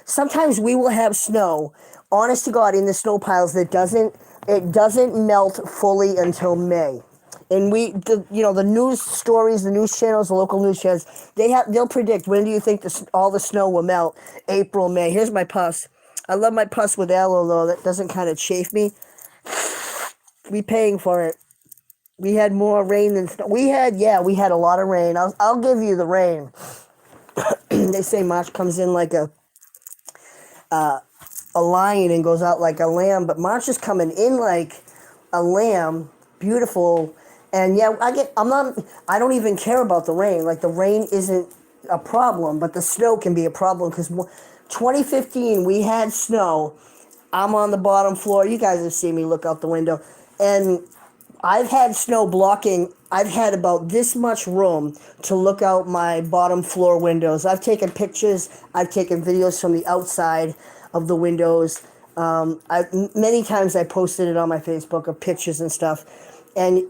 sometimes we will have snow, honest to God, in the snow piles that doesn't melt fully until May. And the news stories, the news channels, the local news channels, they'll predict when do you think all the snow will melt? April, May. Here's my pus. I love my pus with aloe though. That doesn't kind of chafe me. We paying for it. We had more rain than snow. We had a lot of rain. I'll give you the rain. They say March comes in like a lion and goes out like a lamb, but March is coming in like a lamb, beautiful. And yeah, I don't even care about the rain. Like the rain isn't a problem, but the snow can be a problem because 2015 we had snow. I'm on the bottom floor. You guys have seen me look out the window, and I've had snow blocking. I've had about this much room to look out my bottom floor windows. I've taken pictures. I've taken videos from the outside of the windows. Many times I posted it on my Facebook of pictures and stuff, and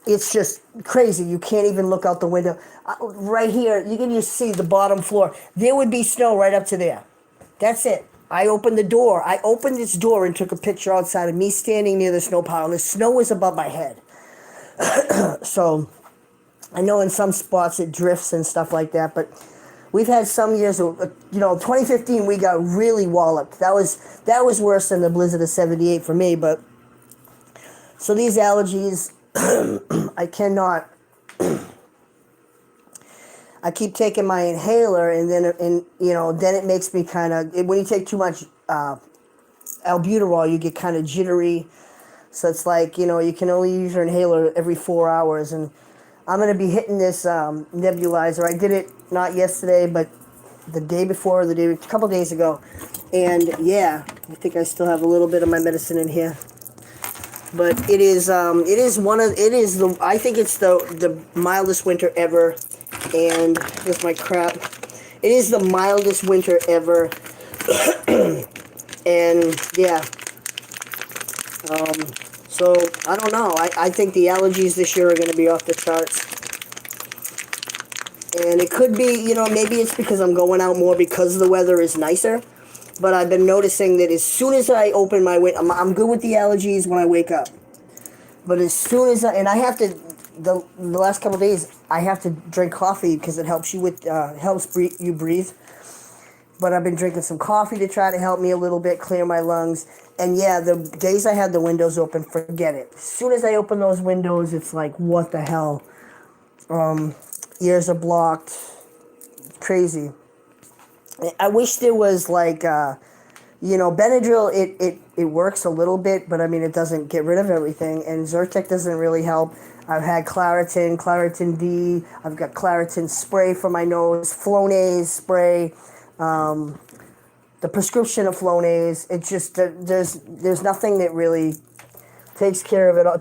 it's just crazy. You can't even look out the window. Right here, you can just see the bottom floor. There would be snow right up to there. That's it. I opened the door. I opened this door and took a picture outside of me standing near the snow pile. And the snow was above my head. So I know in some spots it drifts and stuff like that, but we've had some years, 2015 we got really walloped. That was worse than the blizzard of 78 for me, but so these allergies, I cannot I keep taking my inhaler, and then then it makes me kind of, when you take too much albuterol, you get kind of jittery. So it's like, you can only use your inhaler every 4 hours, and I'm going to be hitting this nebulizer. I did it not yesterday, but the day before, a couple days ago. And yeah, I think I still have a little bit of my medicine in here. But it is I think it's the mildest winter ever. And here's my crap. It is the mildest winter ever. And yeah. So I don't know. I think the allergies this year are going to be off the charts. And it could be, maybe it's because I'm going out more because the weather is nicer. But I've been noticing that as soon as I open my window, I'm good with the allergies when I wake up. But as soon as I have to, the last couple of days, I have to drink coffee because it helps you you breathe. But I've been drinking some coffee to try to help me a little bit, clear my lungs. And yeah, the days I had the windows open, forget it. As soon as I open those windows, it's like, what the hell? Ears are blocked. Crazy. I wish there was like, Benadryl, it works a little bit, but I mean, it doesn't get rid of everything. And Zyrtec doesn't really help. I've had Claritin D. I've got Claritin spray for my nose, Flonase spray. The prescription of Flonase, it's just, there's nothing that really takes care of it all.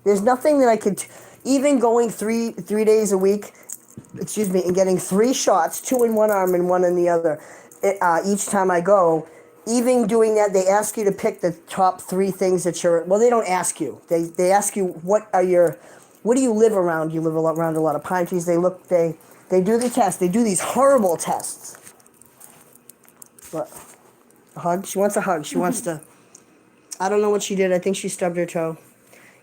There's nothing that I could, even going three days a week, and getting 3 shots, 2 in one arm and 1 in the other, each time I go, even doing that, they ask you to pick the top 3 things that they don't ask you. They ask you, what do you live around? You live around a lot of pine trees. They do the test. They do these horrible tests. What? A hug? She wants a hug. She wants to. I don't know what she did. I think she stubbed her toe.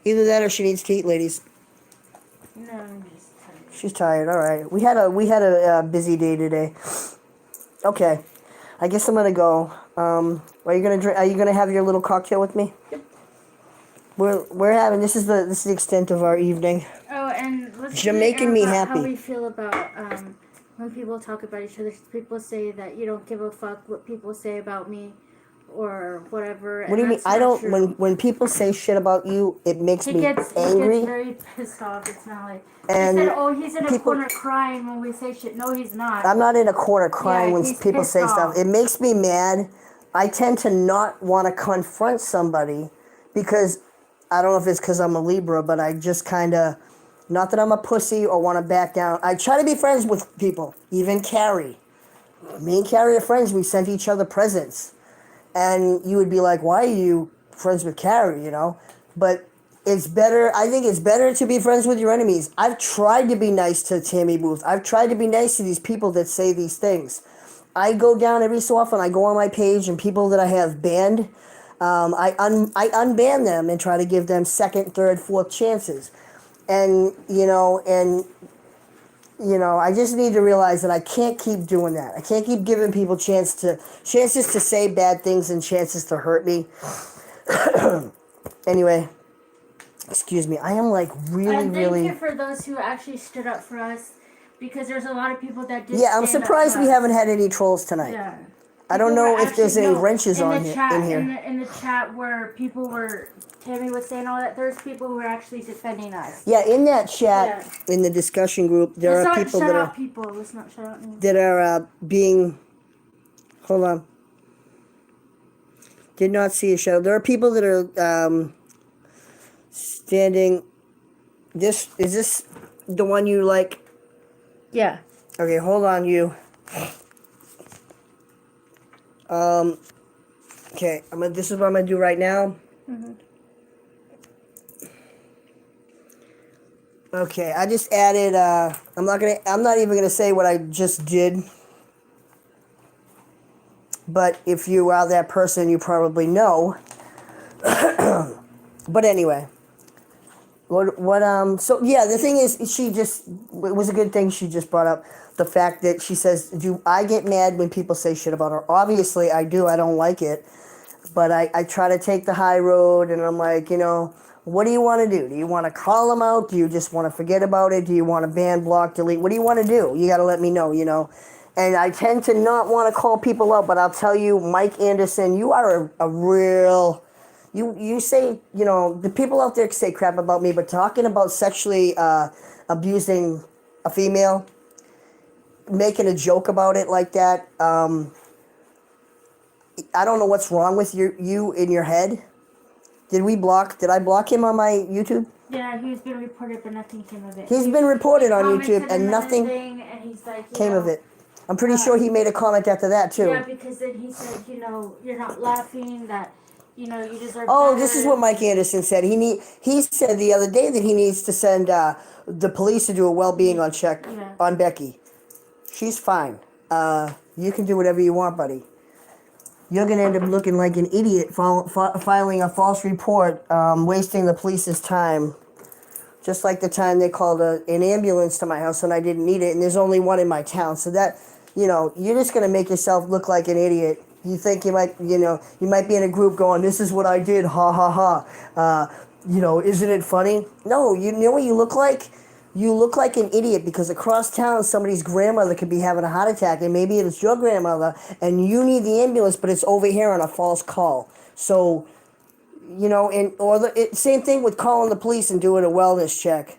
Either that or she needs to eat, ladies. No, I'm just tired. She's tired. All right. We had a busy day today. Okay. I guess I'm gonna go. Are you gonna drink? Are you gonna have your little cocktail with me? Yep. We're having. This is the extent of our evening. Oh, and let's You're making me happy. How we feel about when people talk about each other. People say that you don't give a fuck what people say about me, or whatever. What do you mean? I don't. True. When people say shit about you, it makes me angry. He gets very pissed off. It's not like. And he said, "Oh, he's in a corner crying when we say shit." No, he's not. I'm not in a corner crying when people say stuff. It makes me mad. I tend to not want to confront somebody because I don't know if it's because I'm a Libra, but I just kind of, not that I'm a pussy or want to back down. I try to be friends with people, even Carrie. Me and Carrie are friends. We sent each other presents. And you would be like, why are you friends with Carrie, But it's better, I think it's better to be friends with your enemies. I've tried to be nice to Tammy Booth. I've tried to be nice to these people that say these things. I go down every so often, I go on my page, and people that I have banned, I unban them and try to give them second, third, fourth chances. And, I just need to realize that I can't keep doing that. I can't keep giving people chances to say bad things and chances to hurt me. Anyway, excuse me. I am like really. Thank you for those who actually stood up for us, because there's a lot of people that did. Yeah, I'm surprised we haven't had any trolls tonight. Yeah. I don't know if there's any wrenches in here. In the chat where Tammy was saying all that, there's people who are actually defending us. Yeah, in that chat, in the discussion group, there are people that are... Let's not shout out names. That are being... Hold on. Did not see a shadow. There are people that are standing... Is this the one you like? Yeah. Okay, hold on, you. Okay, this is what I'm gonna do right now. Mm-hmm. Okay, I just added. I'm not even gonna say what I just did. But if you are that person, you probably know. But anyway, so yeah, the thing is, it was a good thing she just brought up. The fact that she says, do I get mad when people say shit about her? Obviously, I do. I don't like it. But I try to take the high road, and I'm like, What do you want to do? Do you want to call them out? Do you just want to forget about it? Do you want to ban, block, delete? What do you want to do? You got to let me know, And I tend to not want to call people out, but I'll tell you, Mike Anderson, you are a real... You say, the people out there say crap about me, but talking about sexually abusing a female, making a joke about it like that, I don't know what's wrong with you in your head. Did I block him on my YouTube? Yeah, he's been reported, but nothing came of it. He's been reported on YouTube, and nothing and he's like, came of it. I'm pretty sure he made a comment after that, too. Yeah, because then he said, you're not laughing, that, you deserve Oh, better. this is what Mike Anderson said. He said the other day that he needs to send the police to do a well-being on check on Becky. She's fine. You can do whatever you want, buddy. You're going to end up looking like an idiot filing a false report, wasting the police's time. Just like the time they called an ambulance to my house and I didn't need it, and there's only one in my town. So that, you're just going to make yourself look like an idiot. You think you might be in a group going, this is what I did, ha, ha, ha. Isn't it funny? No, you know what you look like? You look like an idiot because across town somebody's grandmother could be having a heart attack, and maybe it's your grandmother, and you need the ambulance, but it's over here on a false call. So, same thing with calling the police and doing a wellness check.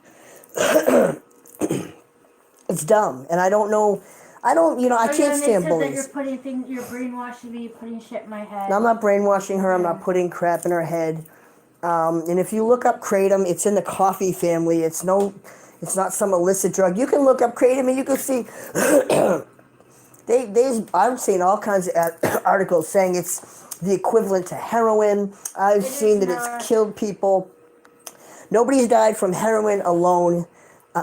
It's dumb, and I can't stand bullies. That you're brainwashing me, putting shit in my head. No, I'm not brainwashing her. I'm not putting crap in her head. And if you look up kratom, it's in the coffee family. It's not some illicit drug. You can look up kratom and you can see I've seen all kinds of articles saying it's the equivalent to heroin. I've seen that it's killed people. Nobody's died from heroin alone.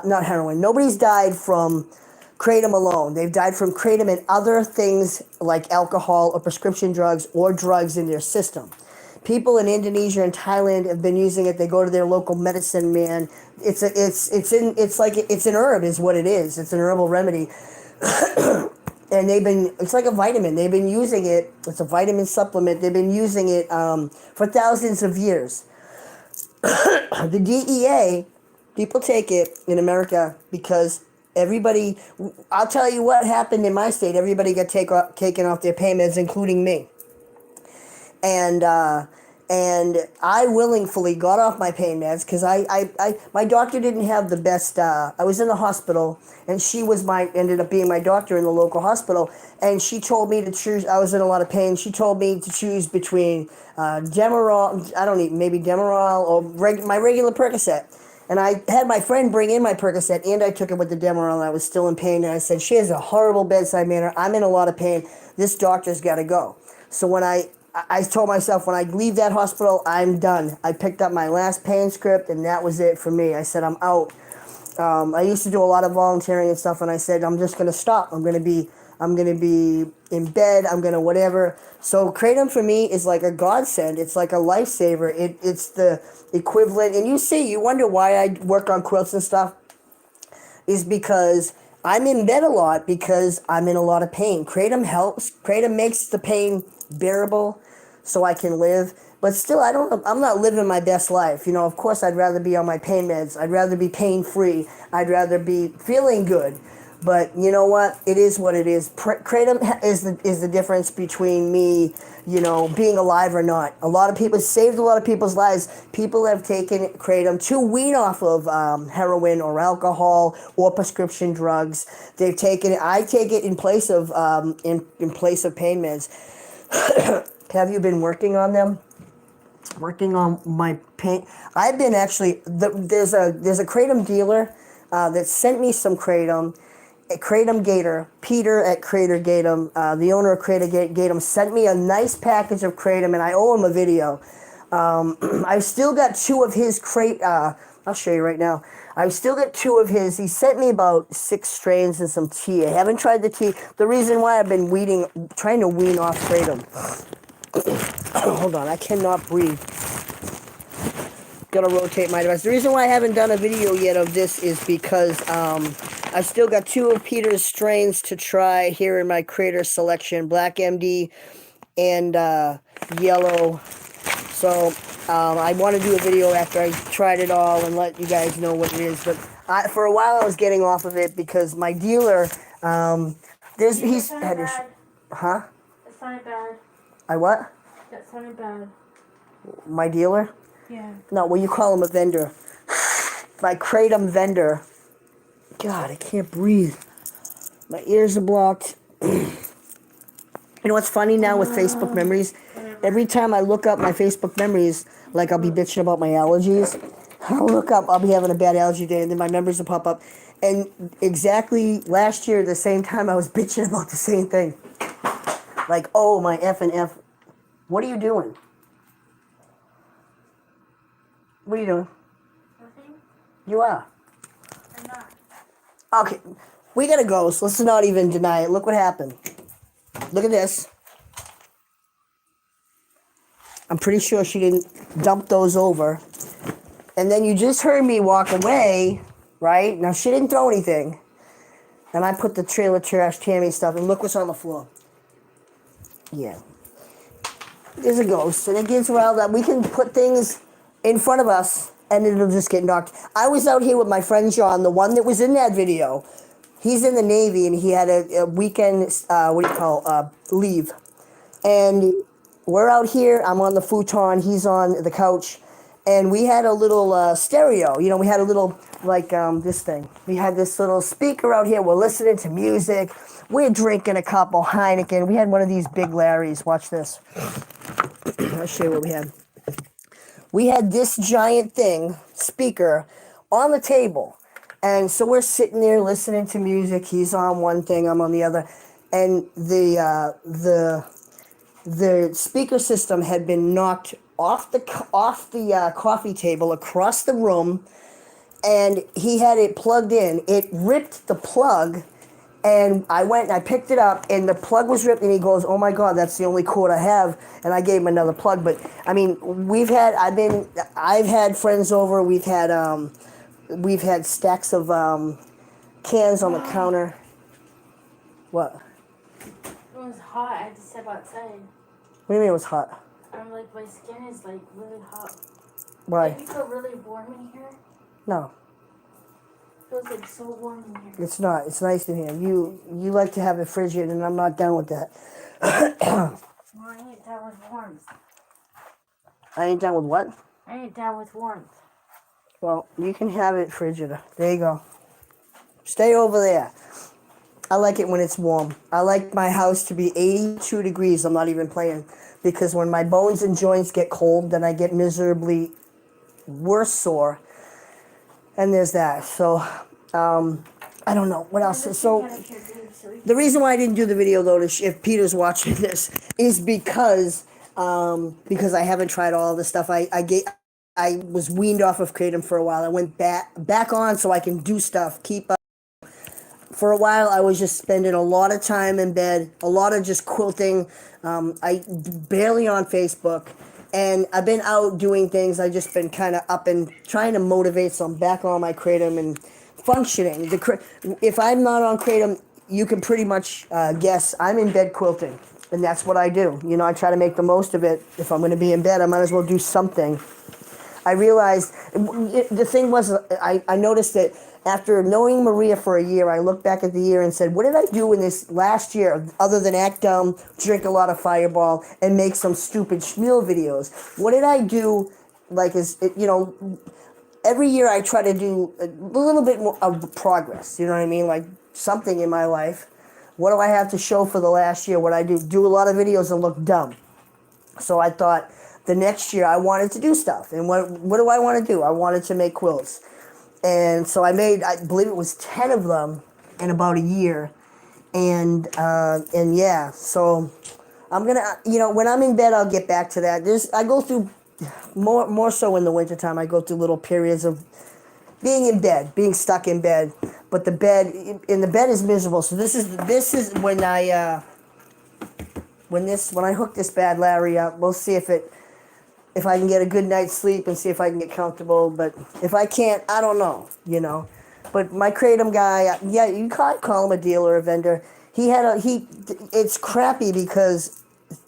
Not heroin. Nobody's died from kratom alone. They've died from kratom and other things like alcohol or prescription drugs or drugs in their system. People in Indonesia and Thailand have been using it. They go to their local medicine man. It's an herb is what it is. It's an herbal remedy. And it's like a vitamin. They've been using it. It's a vitamin supplement. They've been using it for thousands of years. The DEA, people take it in America because I'll tell you what happened in my state. Everybody got taken off their pay meds, including me. And I willingly got off my pain meds because my doctor didn't have the best. I was in the hospital, and she ended up being my doctor in the local hospital, and she told me to choose. I was in a lot of pain. She told me to choose between Demerol. Maybe Demerol or my regular Percocet. And I had my friend bring in my Percocet, and I took it with the Demerol, and I was still in pain. And I said, she has a horrible bedside manner. I'm in a lot of pain. This doctor's got to go. So when I told myself, when I leave that hospital, I'm done. I picked up my last pain script, and that was it for me. I said, I'm out. I used to do a lot of volunteering and stuff, and I said, I'm just going to stop. I'm going to be in bed. I'm going to whatever. So kratom for me is like a godsend. It's like a lifesaver. It's the equivalent. And you wonder why I work on quilts and stuff, is because I'm in bed a lot because I'm in a lot of pain. Kratom helps. Kratom makes the pain bearable so I can live. But still, I'm not living my best life. Of course, I'd rather be on my pain meds. I'd rather be pain-free. I'd rather be feeling good. But you know what? It is what it is. Kratom is the difference between me, being alive or not. A lot of people saved a lot of people's lives. People have taken kratom to wean off of heroin or alcohol or prescription drugs. They've taken it. I take it in place of in place of pain meds. Have you been working on them? Working on my pain. I've been actually. There's a kratom dealer that sent me some kratom. Kratom Gator, Peter at Kratom Gator, the owner of Kratom Gator, sent me a nice package of kratom, and I owe him a video. I've still got 2 of his I'll show you right now. I've still got 2 of his. He sent me about 6 strains and some tea. I haven't tried the tea. The reason why I've been trying to wean off kratom. Hold on, I cannot breathe. Gotta rotate my device. The reason why I haven't done a video yet of this is because I still got 2 of Peter's strains to try here in my Creator selection, Black MD and Yellow. So I want to do a video after I tried it all and let you guys know what it is. But for a while I was getting off of it because my dealer, he's had his, huh? That sounded bad. I what? That sounded bad. My dealer? Yeah. No, well, you call him a vendor. My kratom vendor. God, I can't breathe. My ears are blocked. You know what's funny now with Facebook memories? Every time I look up my Facebook memories, like I'll be bitching about my allergies. I'll look up, I'll be having a bad allergy day, and then my memories will pop up. And exactly last year, the same time, I was bitching about the same thing. Like, oh, my F and F. What are you doing? What are you doing? Nothing? You are. I'm not. Okay, we gotta go, so let's not even deny it. Look what happened. Look at this. I'm pretty sure she didn't dump those over. And then you just heard me walk away, right? Now, she didn't throw anything. And I put the trailer trash Tammy stuff, and look what's on the floor. Yeah. There's a ghost, and it gets riled up. We can put things in front of us, and it'll just get knocked. I was out here with my friend John, the one that was in that video. He's in the Navy, and he had a weekend, leave. And we're out here. I'm on the futon. He's on the couch. And we had a little stereo. You know, we had a little, this thing. We had this little speaker out here. We're listening to music. We're drinking a couple Heineken. We had one of these big Larrys. Watch this. I'll show you what we had. We had this giant thing, speaker, on the table. And so we're sitting there listening to music. He's on one thing, I'm on the other. And the speaker system had been knocked off the coffee table across the room, and he had it plugged in. It ripped the plug, and I went and I picked it up, and the plug was ripped, and he goes, "Oh my God, that's the only cord I have," and I gave him another plug. But I mean, I've had friends over. We've had stacks of cans on the counter. What? It was hot. I had to step outside. What do you mean it was hot? I'm like, my skin is like really hot. Why? Does it feel really warm in here? No, It feels like so warm in here. it's not. It's nice in here. You like to have it frigid, and I'm not down with that. Well, I ain't down with warmth. I ain't down with what? I ain't down with warmth. Well, you can have it frigid. There you go. Stay over there. I like it when it's warm. I like my house to be 82 degrees. I'm not even playing. Because when my bones and joints get cold, then I get miserably worse sore. And there's that. So, I don't know. What else? So, the reason why I didn't do the video, though, if Peter's watching this, is because I haven't tried all the stuff. I was weaned off of Kratom for a while. I went back on so I can do stuff, keep up. For a while, I was just spending a lot of time in bed, a lot of just quilting. I barely on Facebook, and I've been out doing things. I just been kind of up and trying to motivate. So I'm back on my Kratom and functioning. If I'm not on Kratom, you can pretty much guess I'm in bed quilting, and that's what I do. You know, I try to make the most of it. If I'm going to be in bed, I might as well do something. I realized the thing was, I noticed that after knowing Maria for a year, I looked back at the year and said, what did I do in this last year other than act dumb, drink a lot of Fireball, and make some stupid schmeal videos? What did I do, every year I try to do a little bit more of progress, you know what I mean? Like something in my life. What do I have to show for the last year? What I do a lot of videos and look dumb. So I thought the next year I wanted to do stuff. And what do I want to do? I wanted to make quilts. And so I believe it was 10 of them in about a year. And yeah, so I'm going to, when I'm in bed, I'll get back to that. I go through, more so in the wintertime, I go through little periods of being in bed, being stuck in bed. But the bed is miserable. So this is when when I hook this bad Larry up. We'll see if I can get a good night's sleep and see if I can get comfortable. But if I can't, I don't know, But my Kratom guy, yeah, you can't call him a dealer or a vendor. It's crappy because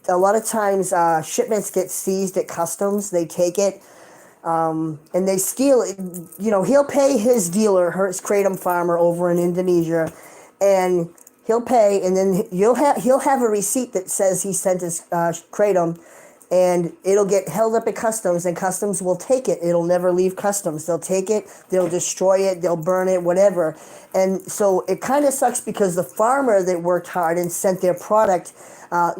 a lot of times shipments get seized at customs. They take it. And they steal it. He'll pay his dealer, his kratom farmer over in Indonesia, and he'll pay, and then he'll have a receipt that says he sent his kratom, and it'll get held up at customs, and customs will take it. It'll never leave customs. They'll take it, they'll destroy it, they'll burn it, whatever. And so it kind of sucks because the farmer that worked hard and sent their product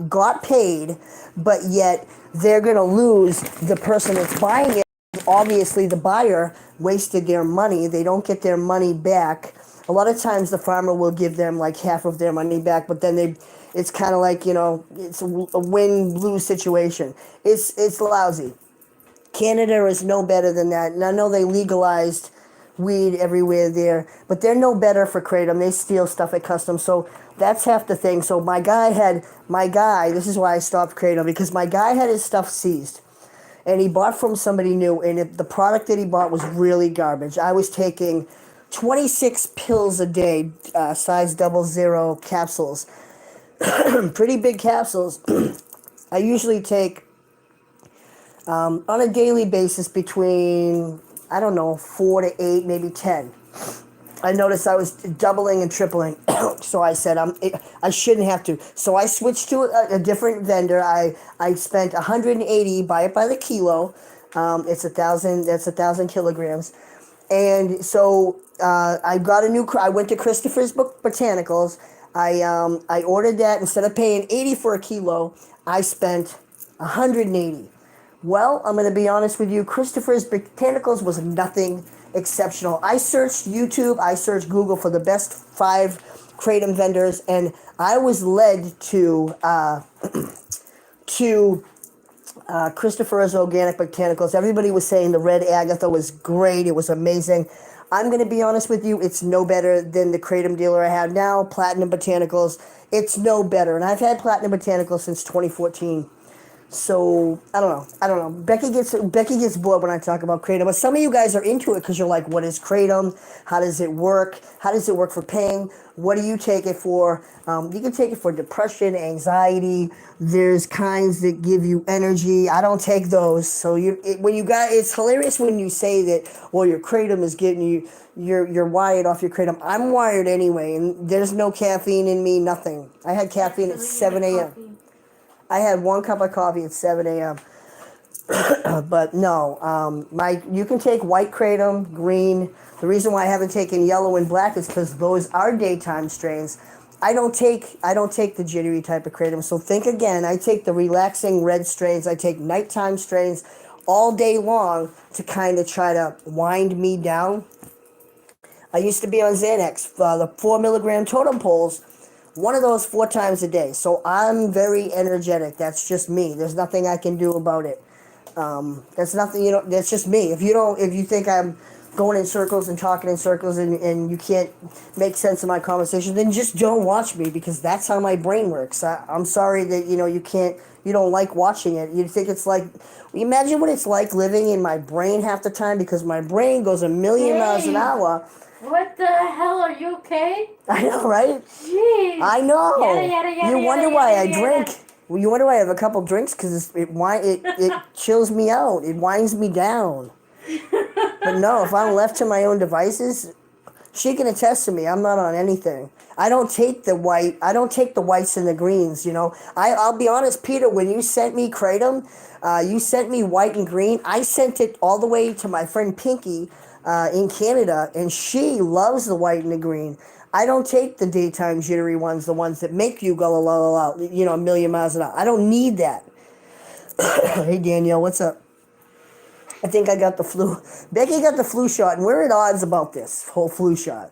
got paid, but yet they're going to lose the person that's buying it. Obviously, the buyer wasted their money. They don't get their money back. A lot of times the farmer will give them like half of their money back, but then it's kind of like, it's a win-lose situation. It's lousy. Canada is no better than that. And I know they legalized weed everywhere there, but they're no better for kratom. They steal stuff at customs. So that's half the thing. So my guy, this is why I stopped kratom, because my guy had his stuff seized. And he bought from somebody new, and the product that he bought was really garbage. I was taking 26 pills a day, size 00 capsules. Pretty big capsules. I usually take, on a daily basis, between, 4 to 8, maybe 10. I noticed I was doubling and tripling, so I said I shouldn't have to. So I switched to a different vendor. I spent 180, buy it by the kilo. It's 1,000. That's 1,000 kilograms. And so I got I went to Christopher's Botanicals. I ordered that. Instead of paying 80 for a kilo, I spent 180. Well, I'm going to be honest with you. Christopher's Botanicals was nothing exceptional. I searched YouTube, I searched Google for the best 5 kratom vendors, and I was led to Christopher's Organic Botanicals. Everybody was saying the Red Agatha was great. It was amazing. I'm going to be honest with you. It's no better than the kratom dealer I have now, Platinum Botanicals. It's no better, and I've had Platinum Botanicals since 2014. So I don't know. Becky gets bored when I talk about kratom, but some of you guys are into it because you're like, what is kratom? How does it work? How does it work for pain? What do you take it for? You can take it for depression, anxiety. There's kinds that give you energy. I don't take those. So it's hilarious when you say that. Well, your kratom is getting you. You're wired off your kratom. I'm wired anyway, and there's no caffeine in me. Nothing. I had caffeine at 7 a.m. I had 1 cup of coffee at 7 a.m. But no, you can take white kratom, green. The reason why I haven't taken yellow and black is because those are daytime strains. I don't take the jittery type of kratom. So think again. I take the relaxing red strains. I take nighttime strains all day long to kind of try to wind me down. I used to be on Xanax, the 4 milligram totem poles. One of those 4 times a day. So I'm very energetic. That's just me. There's nothing I can do about it. That's nothing, that's just me. If you think I'm going in circles and talking in circles and you can't make sense of my conversation, then just don't watch me, because that's how my brain works. I'm sorry that, you don't like watching it. You think it's like, imagine what it's like living in my brain half the time, because my brain goes a million miles an hour. What the hell? Are you okay? I know, right? Jeez. I know. You wonder why I drink. Well, you wonder why I have a couple drinks, because it chills me out. It winds me down. But no, if I'm left to my own devices, she can attest to me. I'm not on anything. I don't take the whites and the greens. I'll be honest, Peter. When you sent me kratom, you sent me white and green. I sent it all the way to my friend Pinky in Canada, and she loves the white and the green. I don't take the daytime jittery ones, the ones that make you go la la la, a million miles an hour. I don't need that. Hey Danielle, what's up? I think I got the flu. Becky got the flu shot, and we're at odds about this whole flu shot.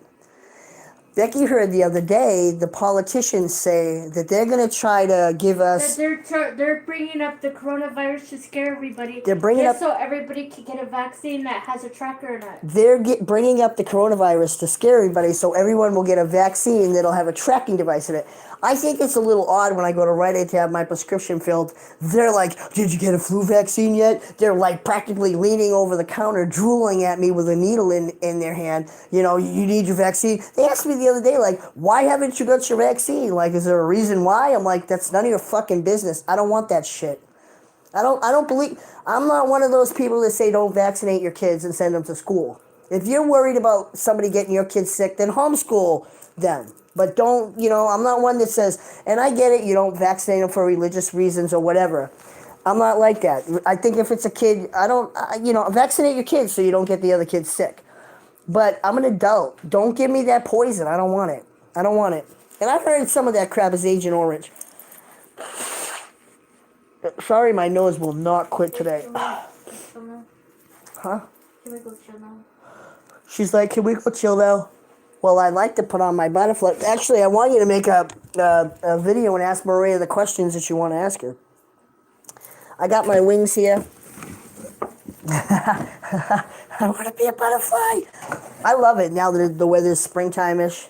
Becky heard the other day the politicians say that they're going to try to give us... They're bringing up the coronavirus to scare everybody. They're bringing up... so everybody can get a vaccine that has a tracker in it. They're bringing up the coronavirus to scare everybody, so everyone will get a vaccine that'll have a tracking device in it. I think it's a little odd when I go to Rite Aid to have my prescription filled. They're like, did you get a flu vaccine yet? They're like practically leaning over the counter, drooling at me with a needle in their hand. You need your vaccine. They asked me the the other day, like, why haven't you got your vaccine? Like, is there a reason why? I'm like, that's none of your fucking business. I don't want that shit. I don't believe, I'm not one of those people that say don't vaccinate your kids and send them to school. If you're worried about somebody getting your kids sick, then homeschool them. But don't, I'm not one that says, and I get it, you don't vaccinate them for religious reasons or whatever. I'm not like that. I think if it's a kid, vaccinate your kids so you don't get the other kids sick. But I'm an adult. Don't give me that poison. I don't want it. I don't want it. And I've heard some of that crap is Agent Orange. Sorry, my nose will not quit today. Huh? Can we go chill now? She's like, can we go chill now? Well, I'd like to put on my butterfly. Actually, I want you to make a video and ask Maria the questions that you want to ask her. I got my wings here. I want to be a butterfly. I love it now that the weather's springtime-ish.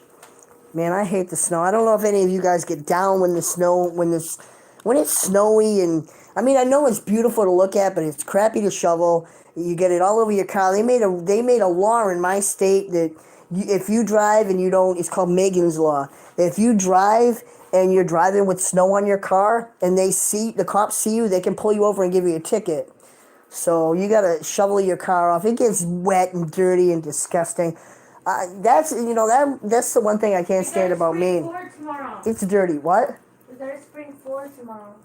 Man, I hate the snow. I don't know if any of you guys get down when it's snowy, and I mean, I know it's beautiful to look at, but it's crappy to shovel. You get it all over your car. They made a law in my state that if you drive and you don't, it's called Megan's Law. If you drive and you're driving with snow on your car and the cops see you, they can pull you over and give you a ticket. So you gotta shovel your car off. It gets wet and dirty and disgusting. That's the one thing I can't stand about Maine. It's dirty. What? We got a spring forward tomorrow.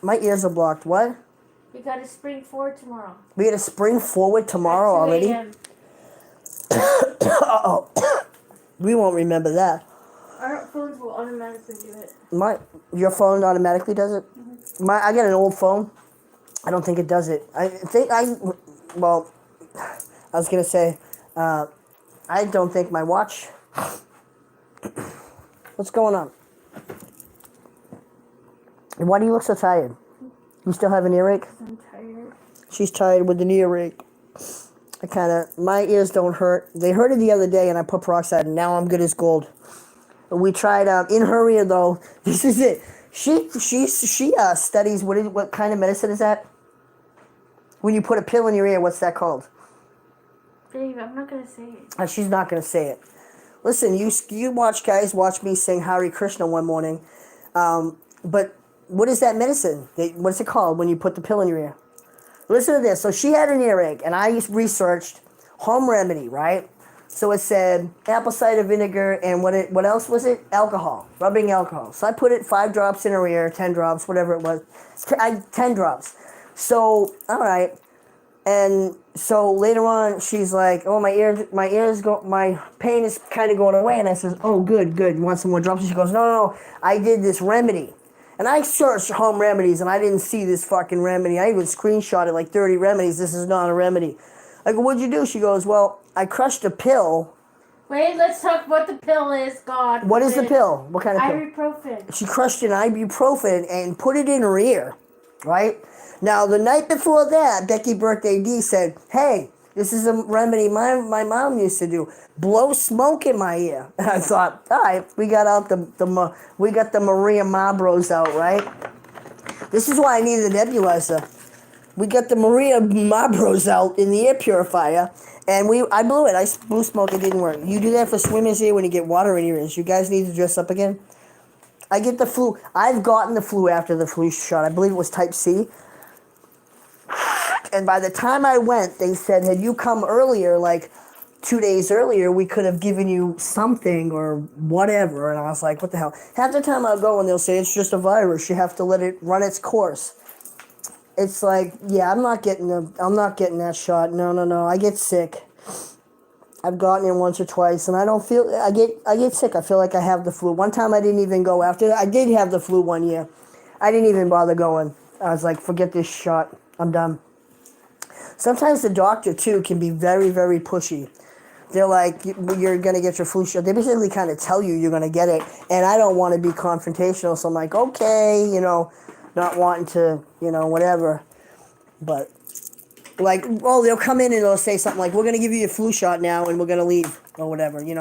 My ears are blocked. What? We got a spring forward tomorrow. We got a spring forward tomorrow already? Uh-oh. We won't remember that. Our phones will automatically do it. Your phone automatically does it? Mm-hmm. I got an old phone. I don't think it does it. I was going to say, I don't think my watch. What's going on? Why do you look so tired? You still have an earache? I'm tired. She's tired with an earache. My ears don't hurt. They hurted the other day and I put peroxide and now I'm good as gold. We tried, in her ear though, this is it. She studies, what kind of medicine is that? When you put a pill in your ear, what's that called? Dave, I'm not going to say it. She's not going to say it. Listen, you watch me sing Hare Krishna one morning. But what is that medicine? What's it called when you put the pill in your ear? Listen to this. So she had an earache, and I researched home remedy, right? So it said apple cider vinegar and what else was it? Alcohol, rubbing alcohol. So I put it 5 drops in her ear, 10 drops, whatever it was. 10 drops. So, all right. And so later on, she's like, oh, my pain is kind of going away. And I says, oh, good. You want some more drops? And she goes, no, I did this remedy. And I searched home remedies, and I didn't see this fucking remedy. I even screenshotted like 30 remedies. This is not a remedy. I go, what'd you do? She goes, well, I crushed a pill. Wait, let's talk what the pill is, God. What is the pill? What kind of pill? Ibuprofen. She crushed an ibuprofen and put it in her ear, right? Now, the night before that, Becky Birthday D said, hey, this is a remedy my mom used to do. Blow smoke in my ear. And I thought, all right, we got the Maria Mabros out, right? This is why I needed a nebulizer. We got the Maria Mabros out in the air purifier, and I blew it. I blew smoke. It didn't work. You do that for swimmers here when you get water in your ears. You guys need to dress up again. I get the flu. I've gotten the flu after the flu shot. I believe it was type C. And by the time I went, they said, had you come earlier, like 2 days earlier, we could have given you something or whatever. And I was like, what the hell? Half the time I'll go and they'll say, it's just a virus. You have to let it run its course. It's like, yeah, I'm not getting that shot. No. I get sick. I've gotten it once or twice, and I get sick. I feel like I have the flu. One time I didn't even go after that. I did have the flu one year. I didn't even bother going. I was like, forget this shot. I'm done. Sometimes the doctor, too, can be very, very pushy. They're like, you're going to get your flu shot. They basically kind of tell you you're going to get it, and I don't want to be confrontational, so I'm like, okay, not wanting to, whatever. But, like, they'll come in and they'll say something like, we're going to give you a flu shot now, and we're going to leave, or whatever, We're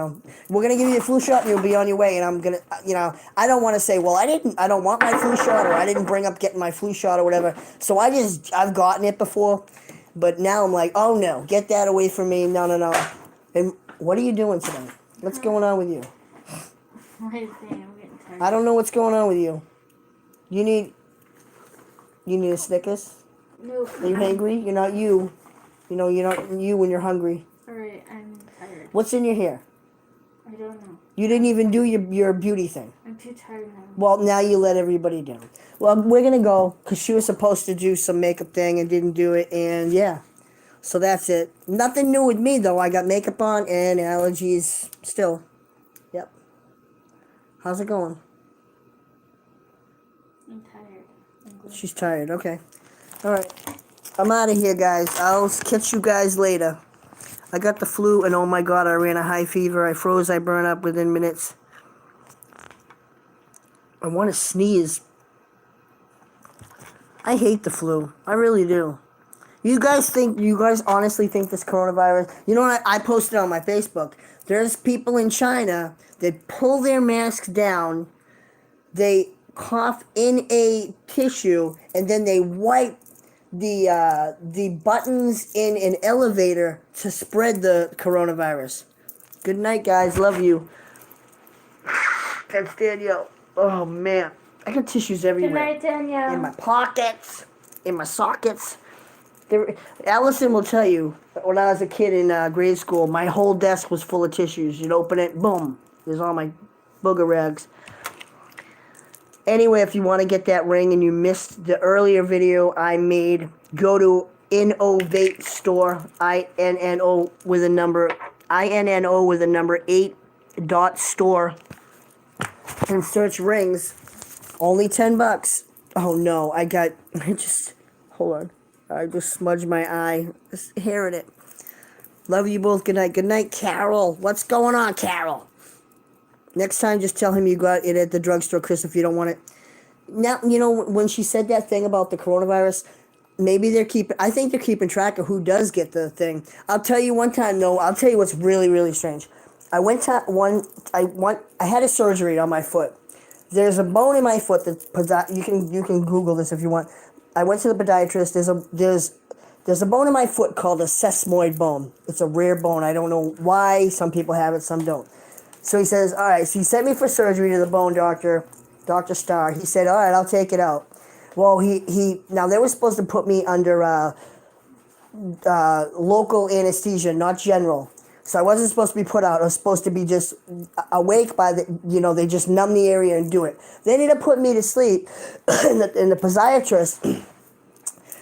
going to give you a flu shot, and you'll be on your way, and I'm going to, I don't want to say, well, I don't want my flu shot, or I didn't bring up getting my flu shot, or whatever. So I've gotten it before, but now I'm like, oh, no, get that away from me, no. And what are you doing tonight? What's going on with you? I'm getting tired. I don't know what's going on with you. You need a Snickers? Nope. Are you hungry? You're not you. You know, you're not you when you're hungry. Alright, I'm tired. What's in your hair? I don't know. You didn't even do your beauty thing. I'm too tired now. Well, now you let everybody down. Well, we're going to go because she was supposed to do some makeup thing and didn't do it. And yeah, so that's it. Nothing new with me, though. I got makeup on and allergies still. Yep. How's it going? I'm tired. She's tired. Okay. All right. I'm out of here, guys. I'll catch you guys later. I got the flu, and oh my god, I ran a high fever. I froze. I burned up within minutes. I want to sneeze. I hate the flu. I really do. You guys honestly think this coronavirus... You know what? I posted on my Facebook. There's people in China that pull their masks down. They cough in a tissue, and then they wipe the buttons in an elevator to spread the coronavirus. Good night, guys. Love you. That's Danielle. Oh, man. I got tissues everywhere. Good night, Danielle. In my pockets. In my sockets. Allison will tell you, when I was a kid in grade school, my whole desk was full of tissues. You'd open it, boom. There's all my booger rags. Anyway, if you want to get that ring and you missed the earlier video I made, go to Innovate Store, INNO with a number 8.store, and search rings. Only $10. Oh no, hold on. I just smudged my eye. Just hearing it. Love you both. Good night. Good night, Carol. What's going on, Carol? Next time, just tell him you got it at the drugstore, Chris, if you don't want it. Now, you know, when she said that thing about the coronavirus, maybe I think they're keeping track of who does get the thing. I'll tell you one time, though, I'll tell you what's really, really strange. I had a surgery on my foot. There's a bone in my foot that, you can Google this if you want. I went to the podiatrist. There's a bone in my foot called a sesamoid bone. It's a rare bone. I don't know why. Some people have it, some don't. So he says, all right. So he sent me for surgery to the bone doctor, Dr. Starr. He said, all right, I'll take it out. Well, now they were supposed to put me under local anesthesia, not general. So I wasn't supposed to be put out. I was supposed to be just awake they just numb the area and do it. They ended up putting me to sleep, and the podiatrist,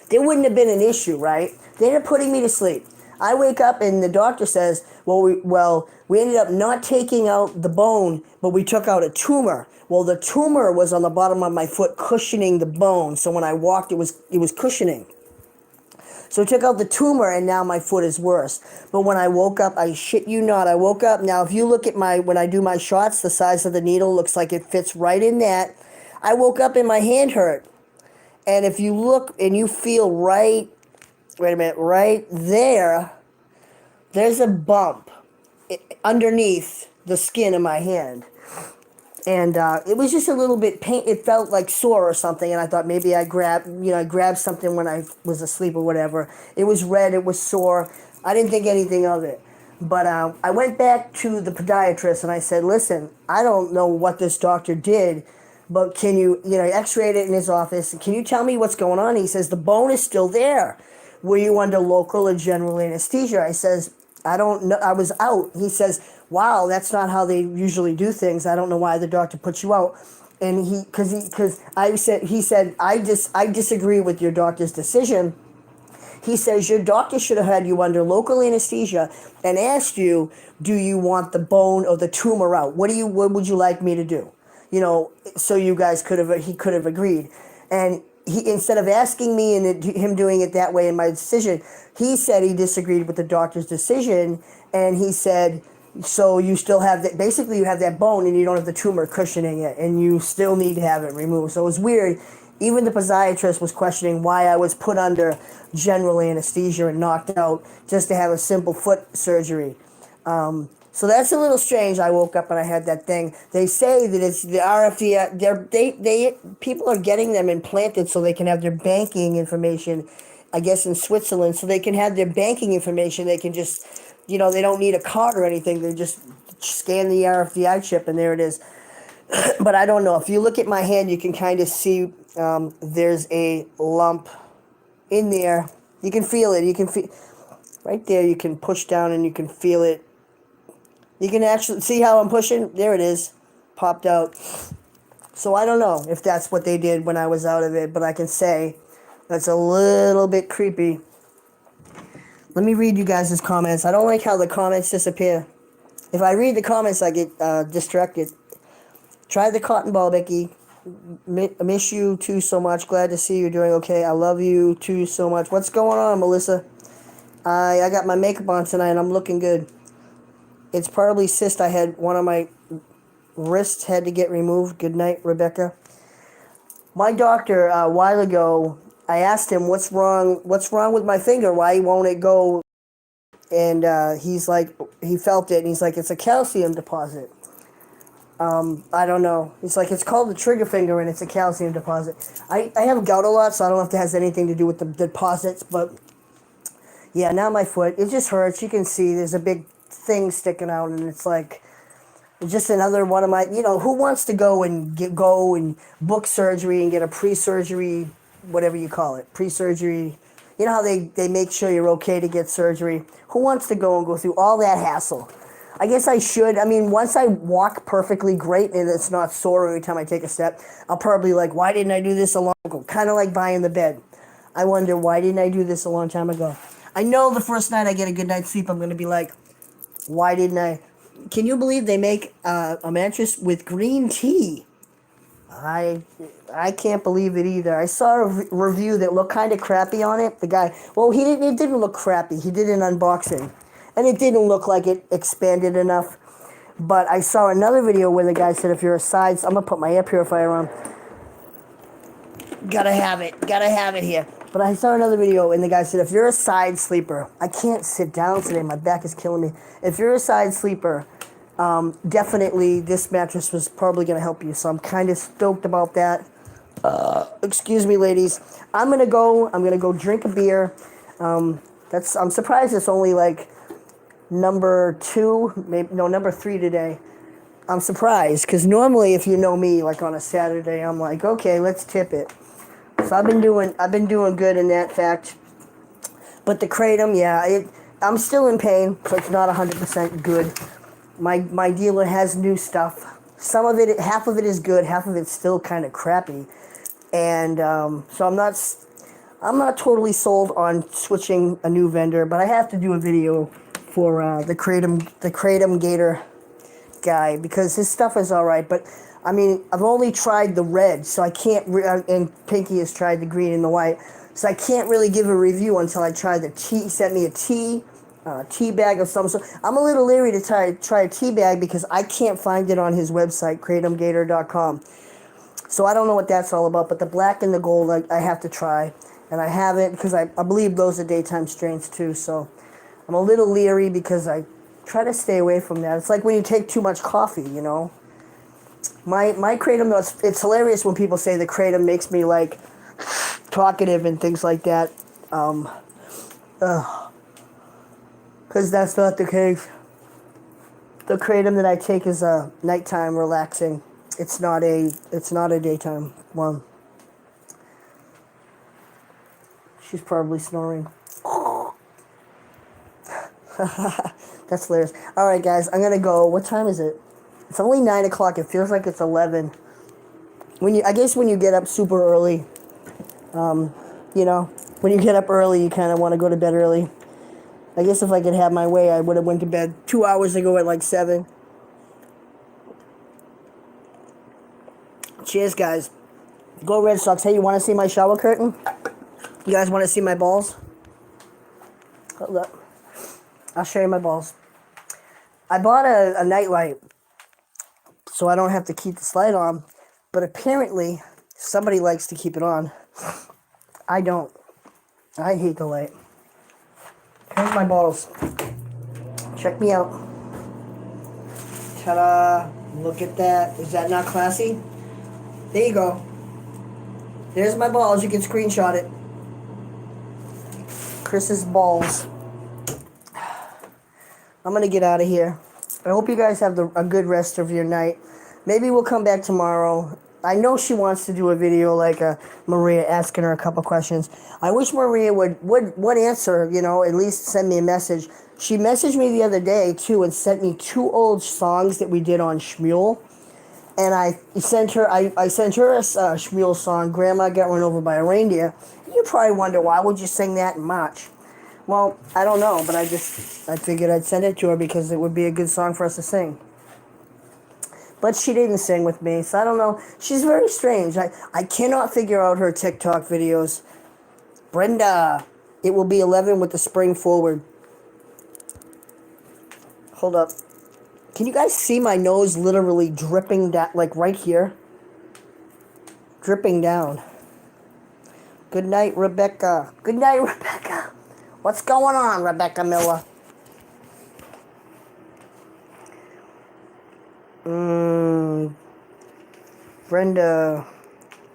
there wouldn't have been an issue, right? They ended up putting me to sleep. I wake up and the doctor says, we ended up not taking out the bone, but we took out a tumor. Well, the tumor was on the bottom of my foot cushioning the bone. So when I walked, it was cushioning. So I took out the tumor, and now my foot is worse. But when I woke up, I shit you not, I woke up. Now, if you look at when I do my shots, the size of the needle looks like it fits right in that. I woke up and my hand hurt. And if you look and you feel right there, there's a bump underneath the skin of my hand. And it was just a little bit pain. It felt like sore or something, and I thought maybe I grabbed something when I was asleep or whatever. It was red. It was sore. I didn't think anything of it. But I went back to the podiatrist and I said, listen, I don't know what this doctor did, but can you, x-rayed it in his office. Can you tell me what's going on? He says, the bone is still there. Were you under local or general anesthesia? I says, I don't know. I was out. He says, wow, that's not how they usually do things. I don't know why the doctor put you out. And he said, I disagree with your doctor's decision. He says, your doctor should have had you under local anesthesia and asked you, do you want the bone or the tumor out? What would you like me to do? So you guys he could have agreed. And instead of asking me and him doing it that way in my decision, he said he disagreed with the doctor's decision, and he said, so you still have that, basically you have that bone and you don't have the tumor cushioning it, and you still need to have it removed. So it was weird. Even the podiatrist was questioning why I was put under general anesthesia and knocked out just to have a simple foot surgery. So that's a little strange. I woke up and I had that thing. They say that it's the RFD. People are getting them implanted so they can have their banking information, I guess in Switzerland, so they can have their banking information. They can just you know, they don't need a card or anything. They just scan the RFID chip and there it is. But I don't know. If you look at my hand, you can kind of see there's a lump in there. You can feel it. You can feel right there. You can push down and you can feel it. You can actually see how I'm pushing. There it is, popped out. So I don't know if that's what they did when I was out of it, but I can say that's a little bit creepy. Let me read you guys' comments. I don't like how the comments disappear. If I read the comments, I get distracted. Try the cotton ball, Becky. Miss you too so much. Glad to see you're doing okay. I love you too so much. What's going on, Melissa? I got my makeup on tonight and I'm looking good. It's probably cyst. I had one of my wrists had to get removed. Good night, Rebecca. My doctor a while ago, I asked him what's wrong with my finger. Why won't it go? And he's like, he felt it and he's like, it's a calcium deposit. I don't know. It's like, it's called the trigger finger and it's a calcium deposit. I have gout a lot, so I don't know if that has anything to do with the deposits, but yeah, now my foot, it just hurts. You can see there's a big thing sticking out and it's like, just another one of my, you know, who wants to go and book surgery and get a pre-surgery, whatever you call it, pre-surgery. You know how they make sure you're okay to get surgery. Who wants to go and go through all that hassle? I guess I should. I mean, once I walk perfectly great and it's not sore every time I take a step, I'll probably like, why didn't I do this a long ago? Kind of like buying the bed. I wonder, why didn't I do this a long time ago? I know the first night I get a good night's sleep, I'm going to be like, why didn't I? Can you believe they make a mattress with green tea? I can't believe it either. I saw a review that looked kind of crappy on it. The guy, well, it didn't look crappy. He did an unboxing. And it didn't look like it expanded enough. But I saw another video where the guy said, if you're a side, I'm going to put my air purifier on. Gotta have it here. But I saw another video and the guy said, if you're a side sleeper, I can't sit down today, my back is killing me. If you're a side sleeper, definitely this mattress was probably going to help you. So I'm kind of stoked about that. Excuse me, ladies. I'm gonna go drink a beer. I'm surprised it's only like number 3 today. I'm surprised because normally if you know me, like on a Saturday, I'm like, okay, let's tip it. So I've been doing good in that fact. But the kratom, yeah, I'm still in pain, so it's not 100% good. My dealer has new stuff. Some of it, half of it is good, half of it's still kind of crappy. And so I'm not totally sold on switching a new vendor, but I have to do a video for the Kratom Gator guy because his stuff is all right. But I mean, I've only tried the red, so I can't. And Pinky has tried the green and the white, so I can't really give a review until I try the tea. He sent me a tea bag of some sort. I'm a little leery to try a tea bag because I can't find it on his website, kratomgator.com. So I don't know what that's all about, but the black and the gold I have to try. And I haven't because I believe those are daytime strains too. So I'm a little leery because I try to stay away from that. It's like when you take too much coffee, you know. My kratom, though, it's hilarious when people say the kratom makes me like talkative and things like that. Because that's not the case. The kratom that I take is a nighttime relaxing. It's not a daytime one. She's probably snoring. That's hilarious. All right, guys, I'm gonna go. What time is it? It's only 9 o'clock. It feels like it's 11. I guess when you get up super early, you know, when you get up early, you kind of want to go to bed early. I guess if I could have my way, I would have went to bed 2 hours ago at like 7. Cheers, guys. Go Red Sox. Hey, you want to see my shower curtain? You guys want to see my balls? Hold up. I'll show you my balls. I bought a nightlight so I don't have to keep this light on, but apparently somebody likes to keep it on. I don't. I hate the light. Here's my balls. Check me out. Ta-da. Look at that. Is that not classy? There you go. There's my balls. You can screenshot it. Chris's balls. I'm going to get out of here. I hope you guys have a good rest of your night. Maybe we'll come back tomorrow. I know she wants to do a video like Maria asking her a couple questions. I wish Maria would answer, at least send me a message. She messaged me the other day, too, and sent me 2 old songs that we did on Shmuel. And I sent her a Shmuel song, Grandma Got Run Over by a Reindeer. You probably wonder, why would you sing that in March? Well, I don't know, but I figured I'd send it to her because it would be a good song for us to sing. But she didn't sing with me, so I don't know. She's very strange. I cannot figure out her TikTok videos. Brenda, it will be 11 with the spring forward. Hold up. Can you guys see my nose literally dripping down, like right here? Dripping down. Good night, Rebecca. Good night, Rebecca. What's going on, Rebecca Miller? Brenda,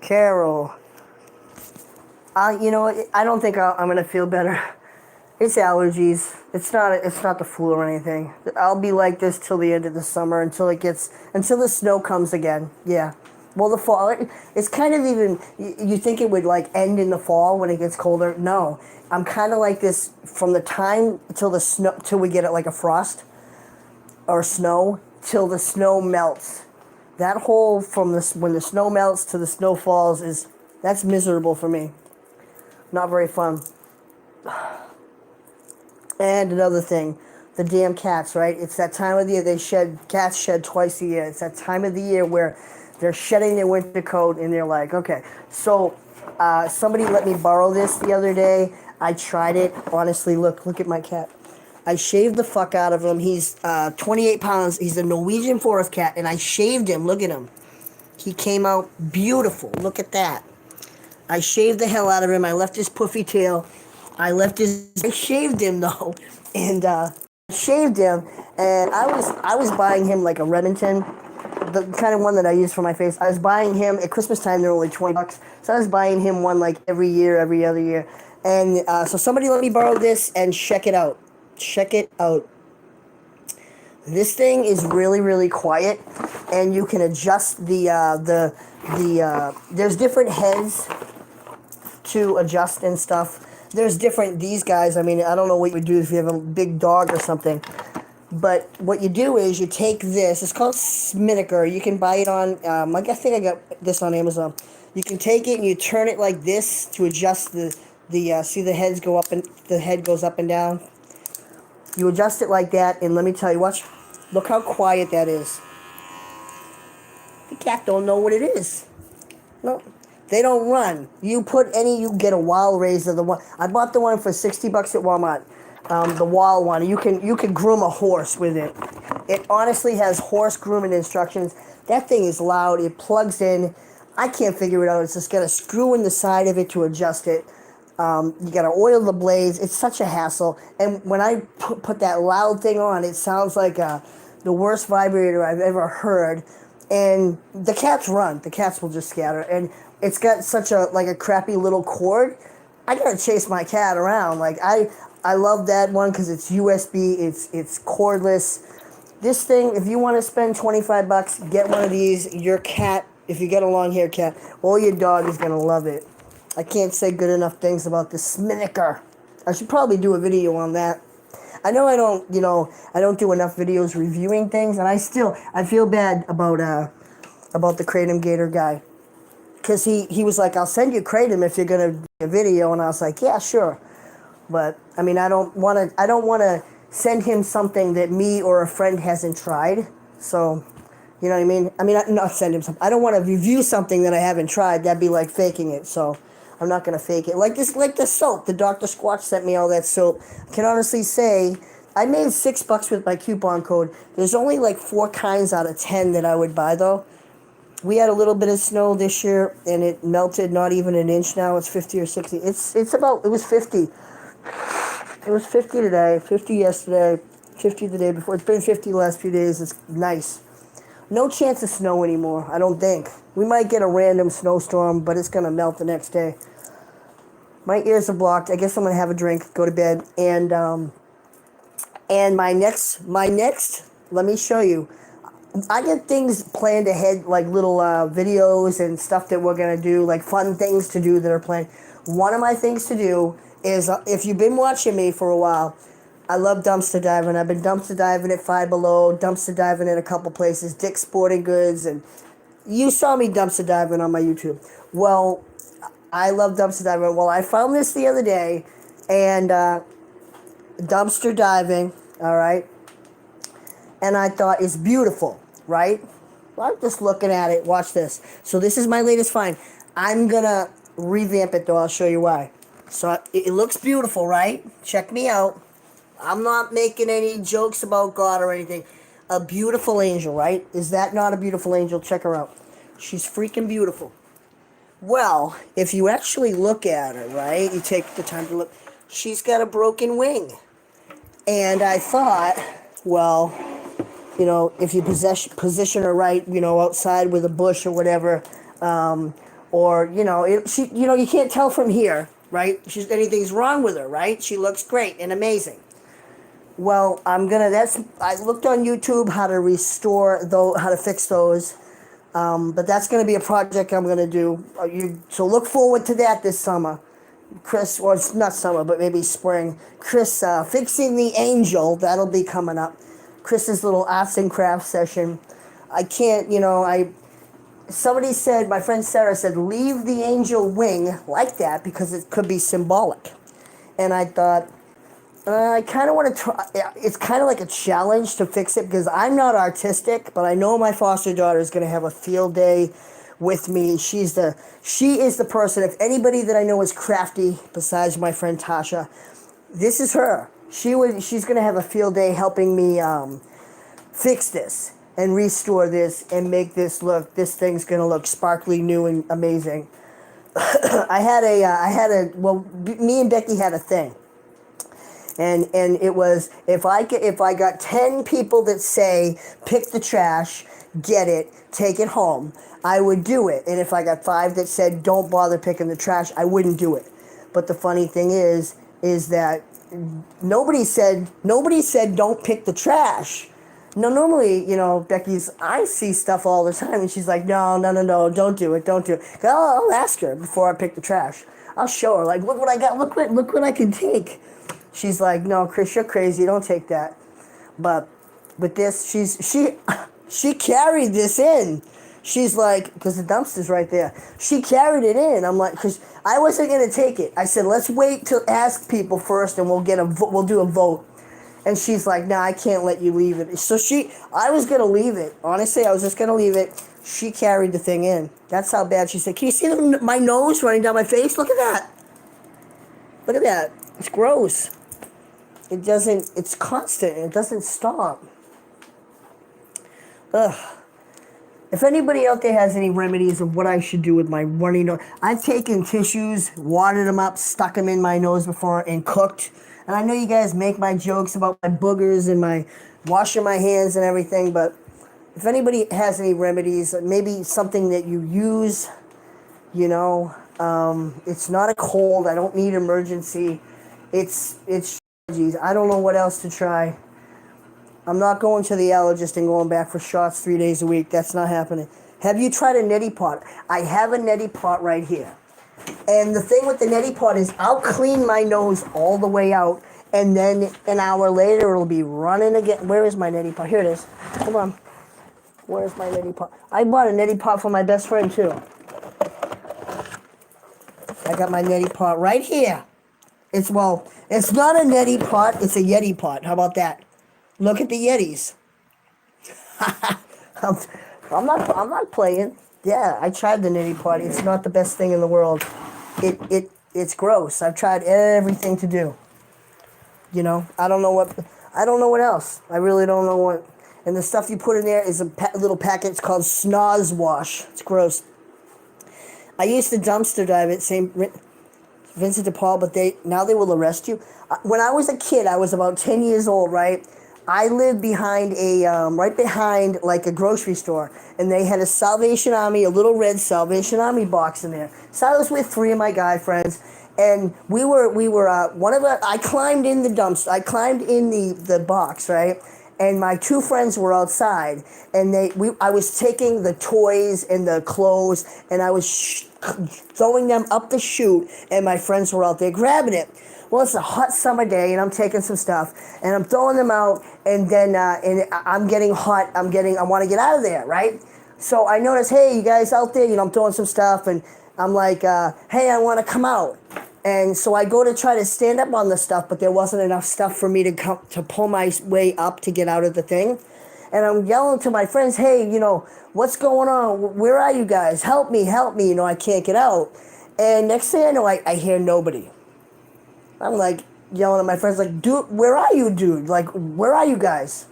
Carol. I don't think I'm gonna feel better. It's allergies. It's not the flu or anything. I'll be like this till the end of the summer until the snow comes again. Yeah. Well, the fall, it's kind of even, you think it would like end in the fall when it gets colder. No, I'm kind of like this from the time till we get it like a frost or snow till the snow melts. That whole when the snow melts to the snow falls that's miserable for me. Not very fun. And another thing, the damn cats, right? It's that time of the year cats shed twice a year. It's that time of the year where they're shedding their winter coat and they're like, okay. So somebody let me borrow this the other day. I tried it. Honestly, look at my cat. I shaved the fuck out of him. He's 28 pounds. He's a Norwegian forest cat, and I shaved him. Look at him. He came out beautiful. Look at that. I shaved the hell out of him. I left his puffy tail. I shaved him though, and shaved him, and I was buying him like a Remington, the kind of one that I use for my face. I was buying him at Christmas time. They're only $20, so I was buying him one like every other year, and so somebody let me borrow this and check it out. Check it out. This thing is really, really quiet, and you can adjust the there's different heads to adjust and stuff. There's these guys, I mean, I don't know what you would do if you have a big dog or something. But what you do is you take this, it's called Sminniker. You can buy it on, I think I got this on Amazon. You can take it and you turn it like this to adjust see the heads go up and the head goes up and down. You adjust it like that, and let me tell you, look how quiet that is. The cat don't know what it is. No. They don't run. You get a wall razor. I bought the one for $60 at Walmart. The wall one. You can groom a horse with it. It honestly has horse grooming instructions. That thing is loud. It plugs in. I can't figure it out. It's just got a screw in the side of it to adjust it. You got to oil the blades. It's such a hassle. And when I put that loud thing on, it sounds like the worst vibrator I've ever heard. And the cats run. The cats will just scatter. And it's got such a crappy little cord. I gotta chase my cat around. Like I love that one because it's USB. It's cordless. This thing, if you want to spend $25, get one of these. Your cat, if you get a long-haired cat, or your dog is gonna love it. I can't say good enough things about this Sminniker. I should probably do a video on that. I know I don't do enough videos reviewing things, and I feel bad about the Kratom Gator guy. Because he was like, I'll send you Kratom if you're going to do a video. And I was like, yeah, sure. But, I mean, I don't want to send him something that me or a friend hasn't tried. So, you know what I mean? I mean, not send him something. I don't want to review something that I haven't tried. That'd be like faking it. So, I'm not going to fake it. Like the soap. The Dr. Squatch sent me all that soap. I can honestly say, I made $6 with my coupon code. There's only like 4 kinds out of 10 that I would buy, though. We had a little bit of snow this year, and it melted not even an inch now. It's 50 or 60. It was 50. It was 50 today, 50 yesterday, 50 the day before. It's been 50 the last few days. It's nice. No chance of snow anymore, I don't think. We might get a random snowstorm, but it's going to melt the next day. My ears are blocked. I guess I'm going to have a drink, go to bed, and And my next, let me show you. I get things planned ahead, like little videos and stuff that we're gonna do, like fun things to do that are planned. One of my things to do is, if you've been watching me for a while, I love dumpster diving. I've been dumpster diving at Five Below, dumpster diving in a couple places, Dick's Sporting Goods, and you saw me dumpster diving on my YouTube. Well, I love dumpster diving. Well, I found this the other day, and dumpster diving, all right, and I thought it's beautiful, right? Well, I'm just looking at it. Watch this. So this is my latest find. I'm gonna revamp it though. I'll show you why. So it looks beautiful, right? Check me out. I'm not making any jokes about God or anything. A beautiful angel, right? Is that not a beautiful angel? Check her out. She's freaking beautiful. Well, if you actually look at her, right? You take the time to look. She's got a broken wing. And I thought, well, if you position her right, outside with a bush or whatever, or you can't tell from here, right? Anything's wrong with her, right? She looks great and amazing. Well, I looked on YouTube how to fix those, but that's gonna be a project I'm gonna do. So look forward to that this summer. Chris, or it's not summer, but maybe spring. Chris, fixing the angel, that'll be coming up. Chris's little arts and crafts session. I can't, somebody said, my friend Sarah said, leave the angel wing like that because it could be symbolic. And I thought, I kind of want to try. It's kind of like a challenge to fix it because I'm not artistic, but I know my foster daughter is going to have a field day with me. She is the person. If anybody that I know is crafty, besides my friend Tasha, this is her. She's going to have a field day helping me fix this and restore this and make this look. This thing's going to look sparkly, new, and amazing. Me and Becky had a thing. And it was, if I got 10 people that say pick the trash, get it, take it home, I would do it. And if I got 5 that said don't bother picking the trash, I wouldn't do it. But the funny thing is that nobody said don't pick the trash. No, normally, I see stuff all the time, and she's like, no, don't do it. I'll ask her before I pick the trash. I'll show her, like, look what I got, look what I can take. She's like, no, Chris, you're crazy. Don't take that. But with this, she carried this in. She's like, because the dumpster's right there. She carried it in. I'm like, because I wasn't gonna take it. I said, let's wait to ask people first, and we'll do a vote. And she's like, nah, I can't let you leave it. So I was gonna leave it. Honestly, I was just gonna leave it. She carried the thing in. That's how bad she said. Can you see my nose running down my face? Look at that. Look at that. It's gross. It's constant. It doesn't stop. Ugh. If anybody out there has any remedies of what I should do with my runny nose, I've taken tissues, watered them up, stuck them in my nose before, and cooked. And I know you guys make my jokes about my boogers and my washing my hands and everything, but if anybody has any remedies, maybe something that you use, it's not a cold. I don't need emergency. It's allergies. I don't know what else to try. I'm not going to the allergist and going back for shots 3 days a week. That's not happening. Have you tried a neti pot? I have a neti pot right here. And the thing with the neti pot is I'll clean my nose all the way out, and then an hour later it'll be running again. Where is my neti pot? Here it is. Hold on. Where's my neti pot? I bought a neti pot for my best friend too. I got my neti pot right here. It's not a neti pot, it's a Yeti pot. How about that? Look at the Yetis. I'm not playing. Yeah, I tried the neti pot. It's not the best thing in the world. It's gross. I've tried everything to do. I don't know what else. I really don't know what. And the stuff you put in there is a little packet. It's called Snoz Wash. It's gross. I used to dumpster dive at St. Vincent de Paul, but now they will arrest you. When I was a kid, I was about 10 years old, right? I lived behind right behind like a grocery store, and they had a little red Salvation Army box in there. So I was with 3 of my guy friends, And one of I climbed in the dumpster. I climbed in the box, right? And my two friends were outside, and I was taking the toys and the clothes, and I was throwing them up the chute, and my friends were out there grabbing it. Well, it's a hot summer day, and I'm taking some stuff, and I'm throwing them out, and then I'm getting hot. I want to get out of there, right? So I notice, hey, you guys out there? I'm throwing some stuff, and I'm like, hey, I want to come out. And so I go to try to stand up on the stuff, but there wasn't enough stuff for me to pull my way up to get out of the thing. And I'm yelling to my friends, hey, what's going on? Where are you guys? Help me, help me. I can't get out. And next thing I know, I hear nobody. I'm like yelling at my friends, like, dude, where are you, dude? Like, where are you guys?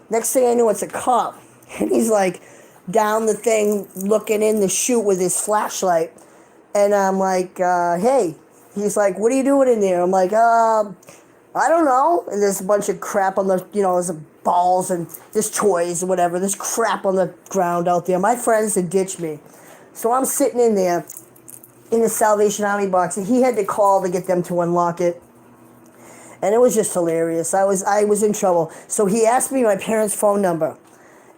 Next thing I know, it's a cop. And he's like down the thing, looking in the chute with his flashlight. And I'm like, hey. He's like, what are you doing in there? I'm like, I don't know. And there's a bunch of crap on the, there's balls and there's toys or whatever. There's crap on the ground out there. My friends had ditched me. So I'm sitting in there in the Salvation Army box, and he had to call to get them to unlock it. And it was just hilarious. I was in trouble. So he asked me my parents' phone number.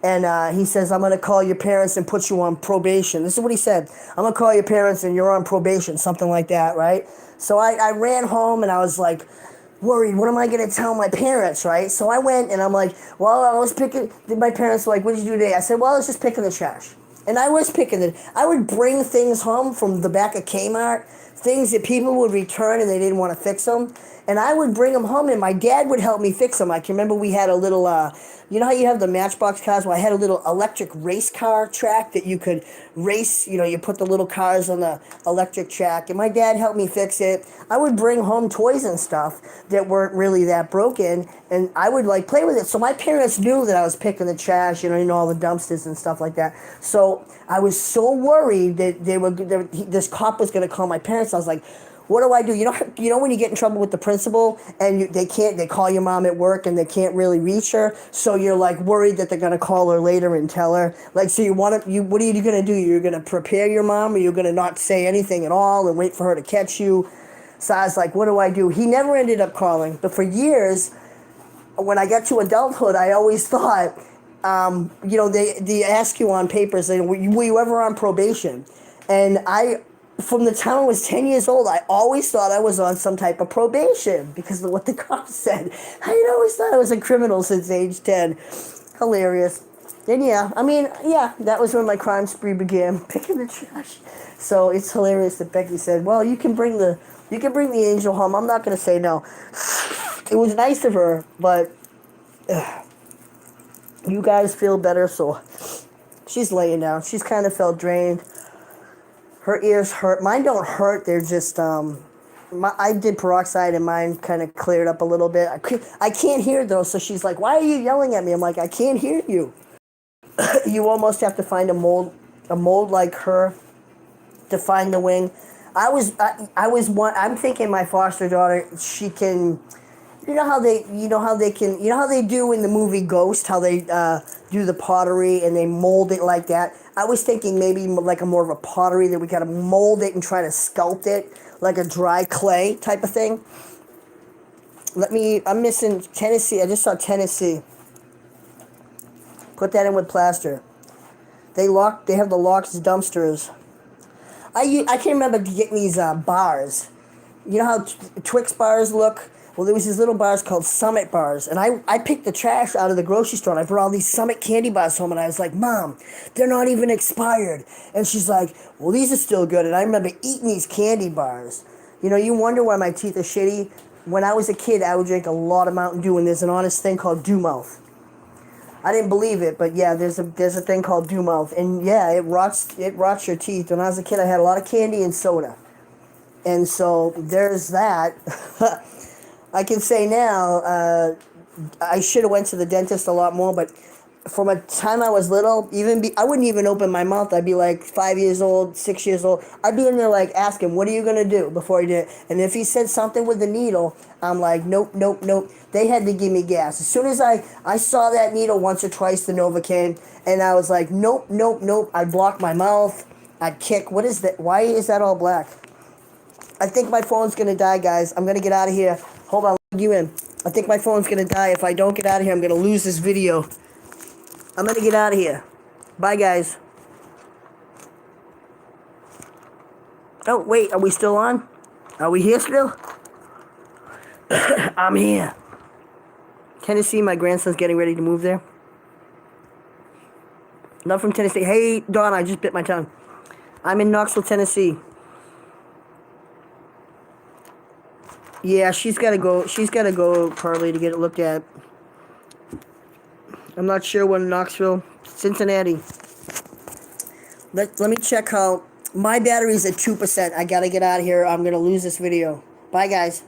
And he says, I'm going to call your parents and put you on probation. This is what he said. I'm going to call your parents and you're on probation, something like that, right? So I ran home and I was like worried. What am I going to tell my parents, right? So I went and I'm like, well, I was picking. My parents were like, what did you do today? I said, well, I was just picking the trash. And I was picking it. I would bring things home from the back of Kmart, things that people would return and they didn't want to fix them. And I would bring them home and my dad would help me fix them. I can remember we had a little, you know how you have the Matchbox cars? Well, I had a little electric race car track that you could race. You put the little cars on the electric track. And my dad helped me fix it. I would bring home toys and stuff that weren't really that broken. And I would play with it. So my parents knew that I was picking the trash, all the dumpsters and stuff like that. So I was so worried that this cop was going to call my parents. I was like, what do I do? You know when you get in trouble with the principal and they call your mom at work and they can't really reach her, so you're worried that they're gonna call her later and tell her. So what are you gonna do? You're gonna prepare your mom, or you're gonna not say anything at all and wait for her to catch you? So I was like, what do I do? He never ended up calling, but for years, when I got to adulthood, I always thought, they ask you on papers, were you ever on probation? And from the time I was 10 years old, I always thought I was on some type of probation because of what the cops said. I had always thought I was a criminal since age 10. Hilarious. And that was when my crime spree began, picking the trash. So it's hilarious that Becky said, well, you can bring the angel home. I'm not going to say no. It was nice of her, but you guys feel better, so she's laying down. She's kind of felt drained. Her ears hurt. Mine don't hurt. They're just, I did peroxide and mine kind of cleared up a little bit. I can't hear though, so she's like, why are you yelling at me? I'm like, I can't hear you. You almost have to find a mold like her to find the wing. I'm thinking my foster daughter, she can, you know how they do in the movie Ghost, how they do the pottery and they mold it like that. I was thinking maybe like a more of a pottery that we gotta mold it and try to sculpt it like a dry clay type of thing. I'm missing Tennessee. I just saw Tennessee. Put that in with plaster. They have the locked dumpsters. I can remember getting these bars. You know how Twix bars look? Well, there was these little bars called Summit bars, and I picked the trash out of the grocery store, and I brought all these Summit candy bars home, and I was like, Mom, they're not even expired. And she's like, well, these are still good. And I remember eating these candy bars. You wonder why my teeth are shitty. When I was a kid, I would drink a lot of Mountain Dew, and there's an honest thing called Dew Mouth. I didn't believe it, but yeah, there's a thing called Dew Mouth, and yeah, it rots your teeth. When I was a kid, I had a lot of candy and soda, and so there's that. I can say now, I should have went to the dentist a lot more, but from a time I was little, I wouldn't even open my mouth. I'd be like 5 years old, 6 years old. I'd be in there asking, what are you going to do before he did it? And if he said something with the needle, I'm like, nope. They had to give me gas. As soon as I saw that needle once or twice, the Novocaine, and I was like, nope. I'd block my mouth. I'd kick. What is that? Why is that all black? I think my phone's gonna die, guys. I'm gonna get out of here. Hold on, log you in. I think my phone's gonna die. If I don't get out of here, I'm gonna lose this video. I'm gonna get out of here. Bye, guys. Oh, wait, are we still on? Are we here still? I'm here. Tennessee, my grandson's getting ready to move there. Love from Tennessee. Hey, Dawn, I just bit my tongue. I'm in Knoxville, Tennessee. Yeah, she's gotta go. She's gotta go, Carly, to get it looked at. I'm not sure when Knoxville, Cincinnati. Let me check how my battery's at 2%. I gotta get out of here. I'm gonna lose this video. Bye, guys.